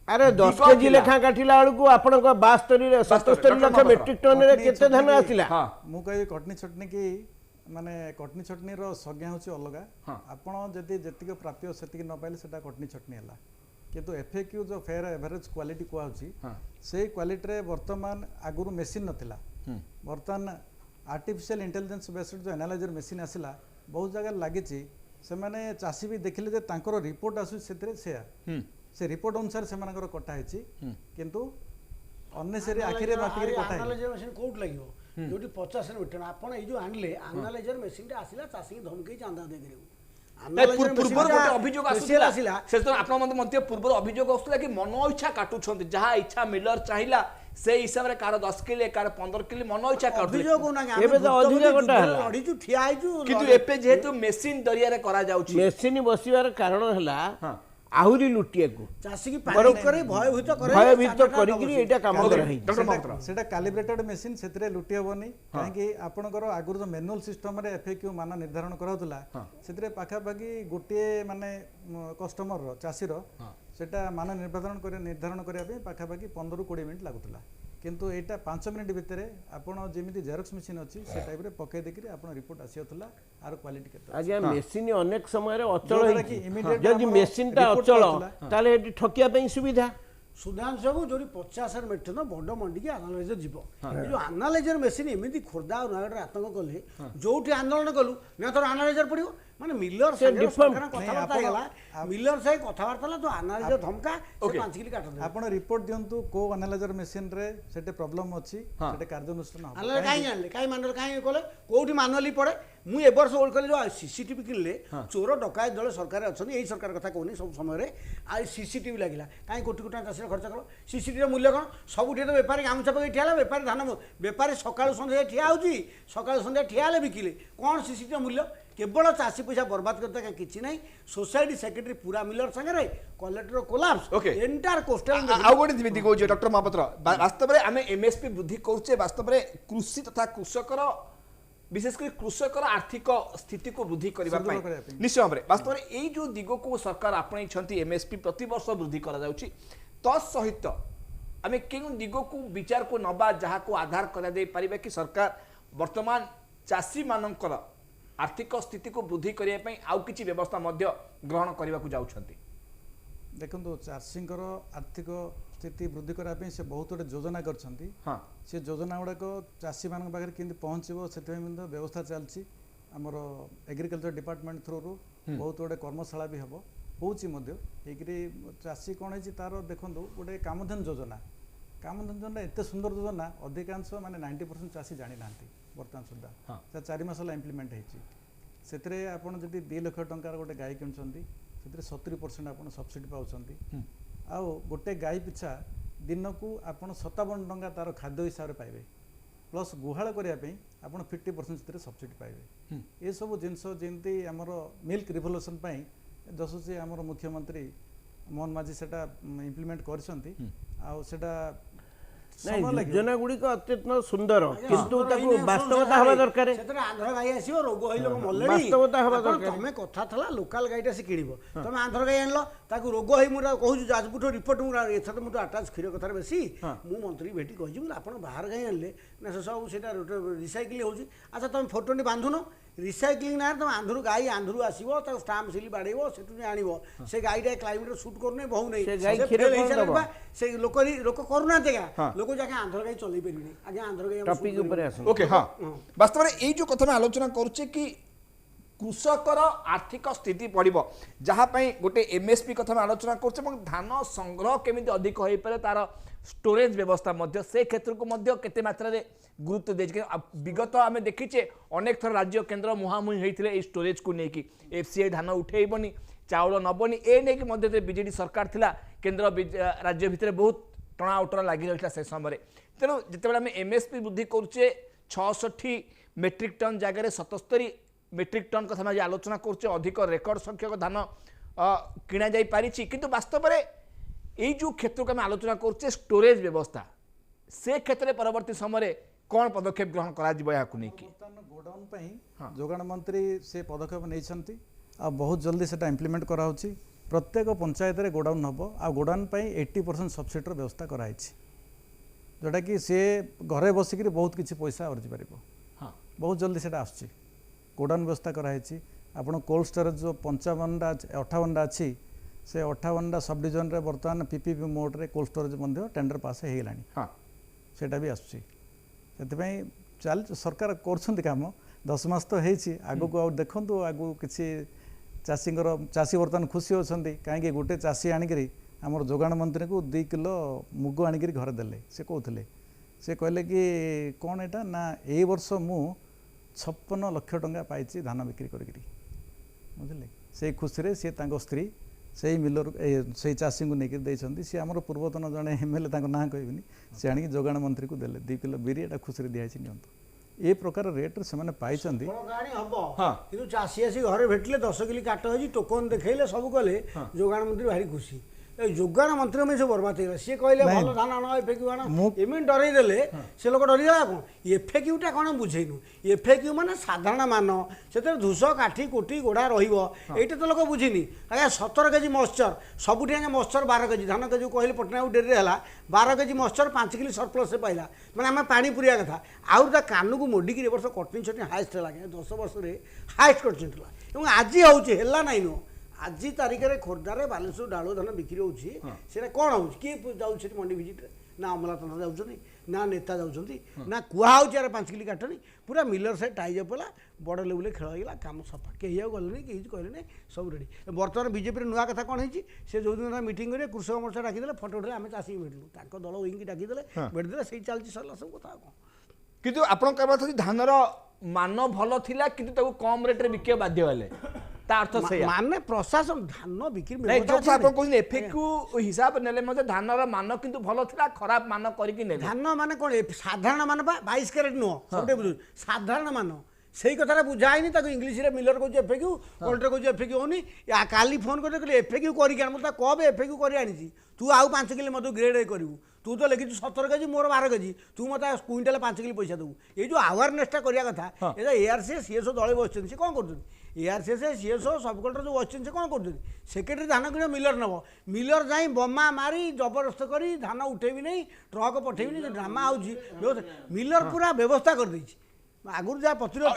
अरे 10 केजी लेखा काटिला बेलू आपण 72 77 लाख मेट्रिक टन रे केते धान आसिला मु कहि कटनी छटनी की माने कटनी छटनी रो संज्ञा होची अलगा आपण जति जतिक प्राप्य सेतिक न पाइले सेटा कटनी छटनी हला किंतु एफएक्यू जो फेयर एवरेज क्वालिटी को होची से क्वालिटी रे वर्तमान आगुरु मेसिन नथिला वर्तमान आर्टिफिशियल इंटेलिजेंस बेस्ड जो एनालाइजर मेसिन आसिला बहुत जगह लागिची से माने चासी भी देखिले जे तांकर रिपोर्ट आसु सेतरे से रिपोर्ट अनुसार से मानकर कटा हेची किंतु अननेसेसरी आखिरे माटिरे कटा है एनालाइजर मशीन कोट लागियो जोटी 50 रिटर्न आपण ए जो आनले एनालाइजर मशीन रे आसिला चासी धमके चांदा दे करियो ପୂର୍ବରୁ ଗୋଟେ ଅଭିଯୋଗ ଆସିଲା ଆସୁଥିଲା ସେ ତ ଆପଣ ମଧ୍ୟ ପୂର୍ବରୁ ଅଭିଯୋଗ ଆସୁଥିଲା କି ମନ ଇଚ୍ଛା କାଟୁଛନ୍ତି ଯାହା ଇଚ୍ଛା ମିଲର ଚାହିଁଲା ସେ ହିସାବରେ କାର 10 କିଲେ କାର 15 କିଲେ ମନ ଇଚ୍ଛା କାଟୁଥିଲେ ଏବେ ତ ଅଧିକା ଗୋଟା ହେଲା ଲଢିଛୁ ଠିଆ ହେଇଛୁ କିନ୍ତୁ ଏବେ ଯେହେତୁ ମେସିନ ଜରିଆରେ କରାଯାଉଛି ମେସିନ ବସିବାର କାରଣ ହେଲା ଆହୁରି ଲୁଟିବାକୁ ଚାଷୀ କରି ଭୟଭୀତ କରିକିରି ଏଇଟା କାମ କରାହେଇଛି ସେଟା କାଲିବ୍ରେଟେଡ୍ ମେସିନ୍ ସେଥିରେ ଲୁଟି ହେବନି କାହିଁକି ଆପଣଙ୍କର ଆଗରୁ ଯୋଉ ମ୍ୟାନୁଆଲ ସିଷ୍ଟମରେ ଏଫଏକ୍ୟୁ ମାନ ନିର୍ଦ୍ଧାରଣ କରାଉଥିଲା ସେଥିରେ ପାଖାପାଖି ଗୋଟିଏ ମାନେ କଷ୍ଟମରର ଚାଷୀର ସେଟା ମାନ ନିର୍ଦ୍ଧାରଣ କରିବା ପାଇଁ ପାଖାପାଖି 15-20 ମିନିଟ୍ ଲାଗୁଥିଲା କିନ୍ତୁ ଏଇଟା 5 ମିନିଟ୍ ଭିତରେ ଆପଣ ଯେମିତି ଜେରକ୍ସ ମେସିନ୍ ଅଛି ସେ ଟାଇପ୍ରେ ପକେଇ ଦେଇକିରି ଆପଣ ରିପୋର୍ଟ ଆସିଯାଉଥିଲା ଆର କ୍ୱାଲିଟି କେତେ ଆଜ୍ଞା ମେସିନ୍ ଅନେକ ସମୟରେ ଅଚଳ ହେଇକି ଯଦି ମେସିନ୍ଟା ଅଚଳ ତାହେଲେ ଏଠି ଠକିବା ପାଇଁ ସୁବିଧା ସୁଧାଂଶୁ ବାବୁ ଯୋଉଠି 50 ମେଟ୍ରିକ ବଡ଼ ମଣ୍ଡିକି ଆନାଲାଇଜର ଯିବ ଏ ଯୋଉ ଆନାଲାଇଜର ମେସିନ୍ ଏମିତି ଖୋର୍ଦ୍ଧା ଆଉ ନୟାଗଡ଼ରେ ଆତଙ୍କ କଲେ ଯୋଉଠି ଆନ୍ଦୋଳନ କଲୁ ନା ତୋର ଆନାଲାଇଜର ପଡ଼ିବ ମାନେ ମିଲର କଥାବାର୍ତ୍ତା ହେଇଗଲା ମିଲର ସାଙ୍ଗେ କଥାବାର୍ତ୍ତା ହେଲା ତ ଆନାଲାଇଜର ଧମକା 5 କିଲୋ କାଟନ୍ତି ଆପଣ ରିପୋର୍ଟ ଦିଅନ୍ତୁ କୋଉ ଆନାଲାଇଜର ମେସିନରେ ସେଟେ ପ୍ରୋବ୍ଲେମ ଅଛି ସେଟେ କାର୍ଯ୍ୟାନୁଷ୍ଠାନ ହେବ ଆନାଲାଇଜର କାହିଁ ଆଣିଲେ କାହିଁ ମାନୁଆଲ କାହିଁ କଲେ କୋଉଠି ମାନୁଆଲି ପଡ଼େ ମୁଁ ଏ ବର୍ଷ ଓଲ୍ଡ କଲି ଯୋଉ ସିସିଟିଭି କିଣିଲେ ଚୋର ଡକାୟତ ଦଳ ସରକାର ଅଛନ୍ତି ଏଇ ସରକାର କଥା କହୁନି ସବୁ ସମୟରେ ଆଉ ସିସିଟିଭି ଲାଗିଲା କାହିଁ କୋଟି କୋଟି ଟଙ୍କା ଚାଷୀର ଖର୍ଚ୍ଚ କଲ ସିସିଟିଭିର ମୂଲ୍ୟ କ'ଣ ସବୁଠି ତ ବେପାରୀ ଗାମୁଛା ପକେଇ ଠିଆ ହେଲା ବେପାରୀ ଧାନ ବେପାରୀ ସକାଳୁ ସନ୍ଧ୍ୟା ଠିଆ ହେଉଛି ସକାଳୁ ସନ୍ଧ୍ୟା ଠିଆ ହେଲେ ବିକିଲେ କ'ଣ ସିସିଟିଭିର ମୂଲ୍ୟ କେବଳ ଚାଷୀ ପଇସା ବରବାଦ କରିତେ କାହିଁ କିଛି ନାହିଁ ସୋସାଇଟି ସେକ୍ରେଟାରୀ ପୁରା ମିଲର ସାଙ୍ଗରେ କଲେକ୍ଟର କୋଲାପ୍ସ ଏଣ୍ଟାର କୋଷ୍ଟାଲ ଆଉ ଗୋଟେ ଦିଦି କହୁଛି ଡକ୍ଟର ମହାପାତ୍ର ବାସ୍ତବରେ ଆମେ ଏମଏସପି ବୃଦ୍ଧି କରୁଛେ ବାସ୍ତବରେ କୃଷି ତଥା କୃଷକର विशेष कर कृषकर आर्थिक स्थिति को वृद्धि करने निश्चय भाव में वास्तव में यही जो दिग को सरकार आपणई एमएसपी प्रति वर्ष वृद्धि तहित आम क्यों दिग को विचार को नवा जहाँ को आधार कर कि सरकार वर्तमान चाषी मानकर आर्थिक स्थिति को वृद्धि करने आउ किसी व्यवस्था ग्रहण करने को जाउछंती देखो चाषींकर आर्थिक स्थिति वृद्धि करने से बहुत गुटे योजना करछंती से योजना गुड़ाक चाषी मान पाखे केमती पहुँचो से व्यवस्था चलती आमर एग्रिकल्चर डिपार्टमेंट थ्रू रू बहुत गुटे कर्मशाला भी हम होकरी चाषी कौन है तार देखो गोटे कामधेन योजना एत सुंदर योजना अधिकांश माने 90% चाषी जानी ना बर्तमान सुधा 4 मास इम्प्लीमेंट होती आपड़ जब 2 लाख टंकार गोटे गाय किणुंट 70% आप सब्सिडी पाँच आउ गोटे गाय पिछा दिन को आप 57 टंका तार खाद्य हिसाब से पाइबे प्लस गुहाल करने आप 50% सब्सिडी पाइबे ये सब जिनस जमी आमर मिल्क रिवोल्यूशन जस आमर मुख्यमंत्री मोहन माझी से इम्प्लीमेंट कर योजना गुड़िक अत्यंत सुंदर किंतु वास्तवता हवा दरकार आंध्र गाई आसो रोग हो लोक मले वास्तवता हवा दरकार तुम कथा था लोकाल गाईटा से किण तुम आंध्र गाई आनल ताकू रोग हो मुझे कहूँ जाजपुर रिपोर्ट मुझे मुझे आटाच क्षीर कथार बेसी मु मंत्री भेटी कही आप बाहर गाई आनले ना से सब से रिसाइकिल हो अच्छा तुम फोटोटी बांधुन रिसाइक्लिंग ना तुम आंध्र गाई आंध्र आसो स्टाम्प सिल बाड़े से आण से गाईटा क्लाइमेट सुट करूना बहु नहीं से लोक करूना लोक जाके आंध्र गाई चल पारे आगे आंध्र गाई ओके हाँ वास्तव में यही जो कथा आलोचना करुचे कि कृषकर आर्थिक स्थिति पड़ो जहाँपाई गोटे एमएसपी कथा आलोचना कर धान संग्रह केमी अधिक हो पारे तार स्टोरेज व्यवस्था से क्षेत्र को केते मात्रा रे गुरुत्व दे विगत आम देखीचे अनेक थर राज्य केन्द्र मुहांमुही होते स्टोरेज को लेकिन एफसीआई धान उठेबनी चाउल नबनी ए नहीं बीजेडी सरकार थिला केन्द्र राज्य भितर बहुत टणा उटरा लगी रही से समय तेणु जिते आम एमएसपी वृद्धि करुचे 66 मेट्रिक टन जगह 77 मेट्रिक टन कथा आज आलोचना करुचे अधिक रेकर्ड संख्यक धान किणा जाई पारिछि किंतु वास्तव में यही जो क्षेत्र को आम आलोचना करुचे स्टोरेज व्यवस्था से क्षेत्र में परवर्ती समय कौन पदक्षेप ग्रहण कर गोडाउन जोगाण मंत्री से पदक्षेप नहीं बहुत जल्दी से इम्प्लीमेंट कराऊँच प्रत्येक पंचायत रे गोडाउन हम आ गोडाउन 80% सब्सिडी व्यवस्था कराई जोटा कि सी घरे बसिक बहुत किसी पैसा अर्जी पार बहुत जल्दी से आस गोडाउन व्यवस्था कराई आपन कोल्ड स्टोरेज जो 55टा 58टा अच्छी से 58टा सब डिविजन रे बर्तमान पीपीपी मोड रे कोल्ड स्टोरेज टेंडर पास हो गलानी सेटा भी आसुची चल सरकार कर काम 10 मास तो होती आगु को देखु आगु किसी चाषी बर्तमान खुशी होती कहीं गोटे चाषी आणिकी आमर जोगाण मंत्री को 2 किलो मुग आणिकी घरे देले से कहते से कहले कि कौन एटा ना ए वर्ष मु 56 लाख टंका पाई धान बिक्री करी बुझे से खुशी सी स्त्री से मिलर से चाषी को लेकर देती सी आम पूर्वतन जड़े एमएलए ना कहबिनी सी आनिक जोगाण मंत्री को देले 2 किलो बिरी एटा खुशी दिखाई नियंतु ए प्रकार रेट से पाई କିନ୍ତୁ ଚାଷୀ ଆସି ଘରେ ଭେଟିଲେ 10 କିଲି କାଟ ହେଇଛି ଟୋକନ ଦେଖେଇଲେ ସବୁ କଲେ ଯୋଗାଣ ମନ୍ତ୍ରୀ ଭାରି ଖୁସି ଯୋଗାଣ ମନ୍ତ୍ରୀ ଆମେ ସବୁ ବର୍ବାଦ ହେଇଗଲା ସିଏ କହିଲେ ଭଲ ଧାନ ଆଣ ଏଫେକ୍ୟୁ ଆଣ ଏମିତି ଡରେଇ ଦେଲେ ସେ ଲୋକ ଡରିଗଲା କ'ଣ ଏଫେକ୍ୟୁଟା କ'ଣ ବୁଝେଇନୁ ଏଫେକ୍ୟୁ ମାନେ ସାଧାରଣ ମାନ ସେଥିରେ ଧୂସ କାଠି କୋଟି ଗୋଡ଼ା ରହିବ ଏଇଟା ତ ଲୋକ ବୁଝିନି ଆଜ୍ଞା 17 କେଜି ମଶ୍ଚର ସବୁଠି ଆଜ୍ଞା ମଶ୍ଚର 12 କେଜି ଧାନ କେଜି କହିଲେ ପଟ୍ଟନାୟକ ଡେରିରେ ହେଲା 12 କେଜି ମଶ୍ଚର 5 କିଲି ସରପ୍ଲସ୍ ପାଇଲା ମାନେ ଆମେ ପାଣି ପୁରିବା କଥା ଆଉ ତା କାନକୁ ମୋଡ଼ିକି ଏ ବର୍ଷ କଟନୀ ଛଟନୀ ହାଏଷ୍ଟ ହେଲା ଆଜ୍ଞା 10 ବର୍ଷରେ ହାଏଷ୍ଟ କଟନୀ ହେଲା ଏବଂ ଆଜି ହେଉଛି ହେଲା ନାଇଁ ନୁହଁ ଆଜି ତାରିଖରେ ଖୋର୍ଦ୍ଧାରେ ବାଲେଶ୍ୱର ଡାଳୁଅ ଧାନ ବିକ୍ରି ହେଉଛି ସେଇଟା କ'ଣ ହେଉଛି କିଏ ଯାଉଛି ସେଠି ମଣ୍ଡି ଭିଜିଟ୍ରେ ନା ଅମଲାତନ୍ତ୍ର ଯାଉଛନ୍ତି ନା ନେତା ଯାଉଛନ୍ତି ନା କୁହାହେଉଛି ଆରେ 5 କିଲି କାଟନି ପୁରା ମିଲର ସାଇଡ୍ ଟାଇଜ୍ ହେଲା ବଡ଼ ଲେବୁଲରେ ଖେଳ ହେଇଗଲା କାମ ସଫା କେହି ଆଉ ଗଲେନି କେହି କିଛି କହିଲେନି ସବୁ ରେଡ଼ି ବର୍ତ୍ତମାନ ବିଜେପିର ନୂଆ କଥା କ'ଣ ହେଇଛି ସେ ଯେଉଁଦିନ ମିଟିଂ କରିବେ କୃଷକ ମୋର୍ଚ୍ଚା ଡାକିଦେଲେ ଫଟୋ ଉଠେଇଲେ ଆମେ ଚାଷୀକି ଭେଟିଲୁ ତାଙ୍କ ଦଳ ୱିଙ୍ଗି ଡାକିଦେଲେ ଭେଟିଦେଲେ ସେଇ ଚାଲିଛି ସରିଲା ସବୁ କଥା ଆଉ କ'ଣ କିନ୍ତୁ ଆପଣ କହିବା କଥା ଧାନର ମାନ ଭଲ ଥିଲା କିନ୍ତୁ ତାକୁ କମ୍ ରେଟ୍ରେ ବିକିବା ବାଧ୍ୟ ହେଲେ ତା ଅର୍ଥ ସେଇଆ ମାନେ ପ୍ରଶାସନ ଧାନ ବିକ୍ରି ଆପଣ କହୁଛନ୍ତି ଏଫେକ୍ୟୁ ହିସାବ ନେଲେ ମଧ୍ୟ ଧାନର ମାନ କିନ୍ତୁ ଭଲ ଥିଲା ଖରାପ ମାନ କରିକି ନେଲେ ଧାନ ମାନେ କ'ଣ ସାଧାରଣ ମାନ ବା 22 କ୍ୟାରେଟ୍ ନୁହଁ ସବୁଟେ ବୁଝୁ ସାଧାରଣ ମାନ ସେଇ କଥାଟା ବୁଝା ହେଇନି ତାକୁ ଇଂଲିଶରେ ମିଲର କହୁଛି ଏଫେକ୍ୟୁ କଣ୍ଟ୍ରେ କହୁଛି ଏଫେକ୍ୟୁ ହେଉନି କାଲି ଫୋନ୍ କରି କହିଲେ ଏଫେକ୍ୟୁ କରିକି ଆଣ ମୁଁ ତା କବେ ଏଫେକ୍ୟୁ କରି ଆଣିଛି ତୁ ଆଉ 5 କିଲି ମୋତେ ଗ୍ରେଡ୍ କରିବୁ ତୁ ତ ଲେଖିଛୁ 17 କେଜି ମୋର 12 କେଜି ତୁ ମୋତେ କୁଇଣ୍ଟାଲ 5 କିଲି ପଇସା ଦେବୁ ଏଇ ଯେଉଁ ଆୱାରନେସ୍ଟା କରିବା କଥା ଏଇଟା ଏଆର୍ସିଏସ୍ ସିଏସ୍ଓ ଦଳେ ବସିଛନ୍ତି ସେ କ'ଣ କରୁଛନ୍ତି ଏଆର୍ସିଏସ୍ ସିଏସ୍ଓ ସବ୍ କଲେକ୍ଟର ଯେଉଁ ବସିଛନ୍ତି ସେ କ'ଣ କରୁଛନ୍ତି ସେକ୍ରେଟାରୀ ଧାନ କିଣିବ ମିଲର ନେବ ମିଲର ଯାଇ ବୋମା ମାରି ଜବରଦସ୍ତ କରି ଧାନ ଉଠେଇବି ନାହିଁ ଟ୍ରକ୍ ପଠେଇବିନି ଯେଉଁ ଡ୍ରାମା ହେଉଛି ମିଲର ପୁରା ବ୍ୟବସ୍ଥା କରିଦେଇଛି ଆଗରୁ ଯାହା ପତ୍ରିକା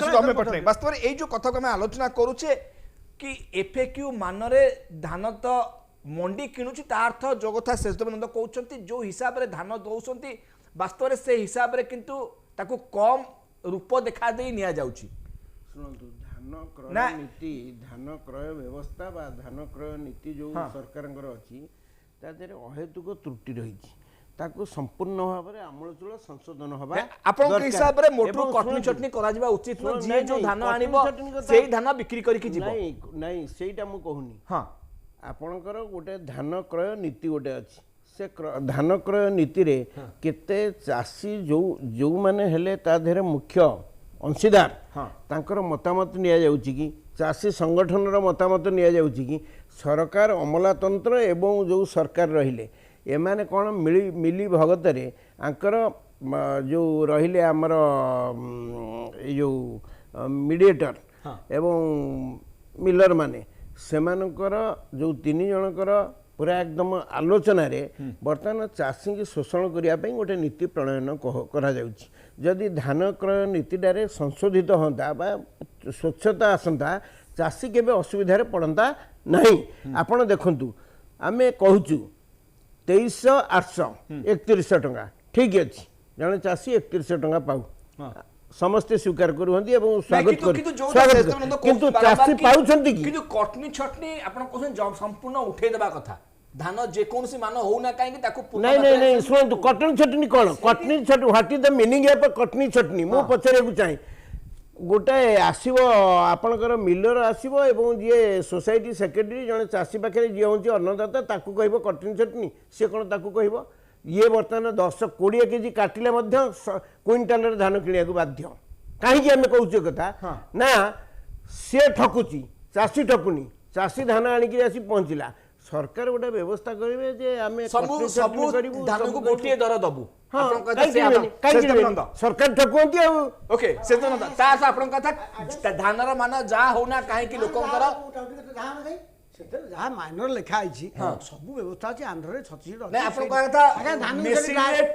ବାସ୍ତବରେ ଏଇ ଯେଉଁ କଥାକୁ ଆମେ ଆଲୋଚନା କରୁଛେ କି ଏଫେକ୍ୟୁ ମାନରେ ଧାନ ତ ମଣ୍ଡି କିଣୁଛି ତା ଅର୍ଥ ଯୋଉ କଥା ଶେଷଦେବାନନ୍ଦ କହୁଛନ୍ତି ଯେଉଁ ହିସାବରେ ଧାନ ଦେଉଛନ୍ତି ବାସ୍ତବରେ ସେ ହିସାବରେ କିନ୍ତୁ ତାକୁ କମ୍ ରୂପ ଦେଖାଦେଇ ନିଆଯାଉଛି ଶୁଣନ୍ତୁ ଧାନ କ୍ରୟ ନୀତି ଧାନ କ୍ରୟ ବ୍ୟବସ୍ଥା ବା ଧାନ କ୍ରୟ ନୀତି ଯେଉଁ ସରକାରଙ୍କର ଅଛି ତା ଦେହରେ ଅହେତୁକ ତ୍ରୁଟି ରହିଛି ତାକୁ ସମ୍ପୂର୍ଣ୍ଣ ଭାବରେ ଆମୂଳଚୂଳ ସଂଶୋଧନ ହେବା ଆପଣଙ୍କ ହିସାବରେ ମୋଟୁ କଟନୀ ଚଟନୀ କରାଯିବା ଉଚିତ ନୁହେଁ ଯିଏ ଯେଉଁ ଧାନ ଆଣିବ ସେଇ ଧାନ ବିକ୍ରି କରିକି ଯିବ ନାଇଁ ସେଇଟା ମୁଁ କହୁନି ହଁ ଆପଣଙ୍କର ଗୋଟେ ଧାନ କ୍ରୟ ନୀତି ଗୋଟେ ଅଛି ସେ ଧାନ କ୍ରୟ ନୀତିରେ କେତେ ଚାଷୀ ଯେଉଁମାନେ ହେଲେ ତା ଦେହରେ ମୁଖ୍ୟ ଅଂଶୀଦାର ତାଙ୍କର ମତାମତ ନିଆଯାଉଛି କି ଚାଷୀ ସଂଗଠନର ମତାମତ ନିଆଯାଉଛି କି ସରକାର ଅମଲାତନ୍ତ୍ର ଏବଂ ଯେଉଁ ସରକାର ରହିଲେ ଏମାନେ କ'ଣ ମିଲି ଭଗତରେ ଆଙ୍କର ଯେଉଁ ରହିଲେ ଆମର ଏଇ ଯେଉଁ ମିଡ଼ିଏଟର ଏବଂ ମିଲର ମାନେ ସେମାନଙ୍କର ଯେଉଁ 3 ଜଣଙ୍କର ପୁରା ଏକଦମ ଆଲୋଚନାରେ ବର୍ତ୍ତମାନ ଚାଷୀଙ୍କୁ ଶୋଷଣ କରିବା ପାଇଁ ଗୋଟେ ନୀତି ପ୍ରଣୟନ କରାଯାଉଛି ଯଦି ଧାନ କ୍ରୟ ନୀତିଟାରେ ସଂଶୋଧିତ ହୁଅନ୍ତା ବା ସ୍ୱଚ୍ଛତା ଆସନ୍ତା ଚାଷୀ କେବେ ଅସୁବିଧାରେ ପଡ଼ନ୍ତା ନାହିଁ ଆପଣ ଦେଖନ୍ତୁ ଆମେ କହୁଛୁ 23,800 3100 ଟଙ୍କା ଠିକ୍ ଅଛି ଜଣେ ଚାଷୀ 3100 ଟଙ୍କା ପାଉ ସମସ୍ତେ ସ୍ୱୀକାର କରୁଛନ୍ତି ଏବଂ ସ୍ୱାଗତ କିନ୍ତୁ ଚାଷୀ ପାଉଛନ୍ତି କି କିନ୍ତୁ କଟନୀ ଛଟନୀ ଆପଣ କହୁଛନ୍ତି ସମ୍ପୂର୍ଣ୍ଣ ଉଠେଇ ଦେବା କଥା ଧାନ ଯେକୌଣସି ମାନ ହଉନା କାହିଁକି ତାକୁ ନାଇଁ ଶୁଣନ୍ତୁ କଟନୀ ଛଟନୀ କ'ଣ କଟନୀ ଛଟନୀ what is the meaning of କଟନୀ ଛଟନୀ ମୁଁ ପଚାରିବାକୁ ଚାହେଁ ଗୋଟାଏ ଆସିବ ଆପଣଙ୍କର ମିଲର ଆସିବ ଏବଂ ଯିଏ ସୋସାଇଟି ସେକ୍ରେଟାରୀ ଜଣେ ଚାଷୀ ପାଖରେ ଯିଏ ହେଉଛି ଅନ୍ନଦାତା ତାକୁ କହିବ କଟନୀ ଛଟନୀ ସିଏ କ'ଣ ତାକୁ କହିବ ଇଏ ବର୍ତ୍ତମାନ 10-20 କେଜି କାଟିଲେ ମଧ୍ୟ କୁଇଣ୍ଟାଲରେ ଧାନ କିଣିବାକୁ ବାଧ୍ୟ କାହିଁକି ଆମେ କହୁଛୁ କଥା ନା ସିଏ ଠକୁଛି ଚାଷୀ ଠକୁନି ଚାଷୀ ଧାନ ଆଣିକି ଆସି ପହଞ୍ଚିଲା ସରକାର ଗୋଟେ ବ୍ୟବସ୍ଥା କରିବେ ଯେ ଆମେ ଧାନକୁ ଗୋଟିଏ ଦର ଦବୁ ସରକାର ଠକୁଛନ୍ତି ଆଉ ଓକେ ତା ଆପଣଙ୍କ କଥା ଧାନର ମାନ ଯାହା ହଉନା କାହିଁକି ଲୋକଙ୍କର ସେଥିରେ ଯାହା ମାଇନର ଲେଖା ହେଇଛି ସବୁ ବ୍ୟବସ୍ଥା ଅଛି ଆନ୍ଧ୍ରରେ ଛତିଶଗଡ଼ ଆପଣଙ୍କ କଥା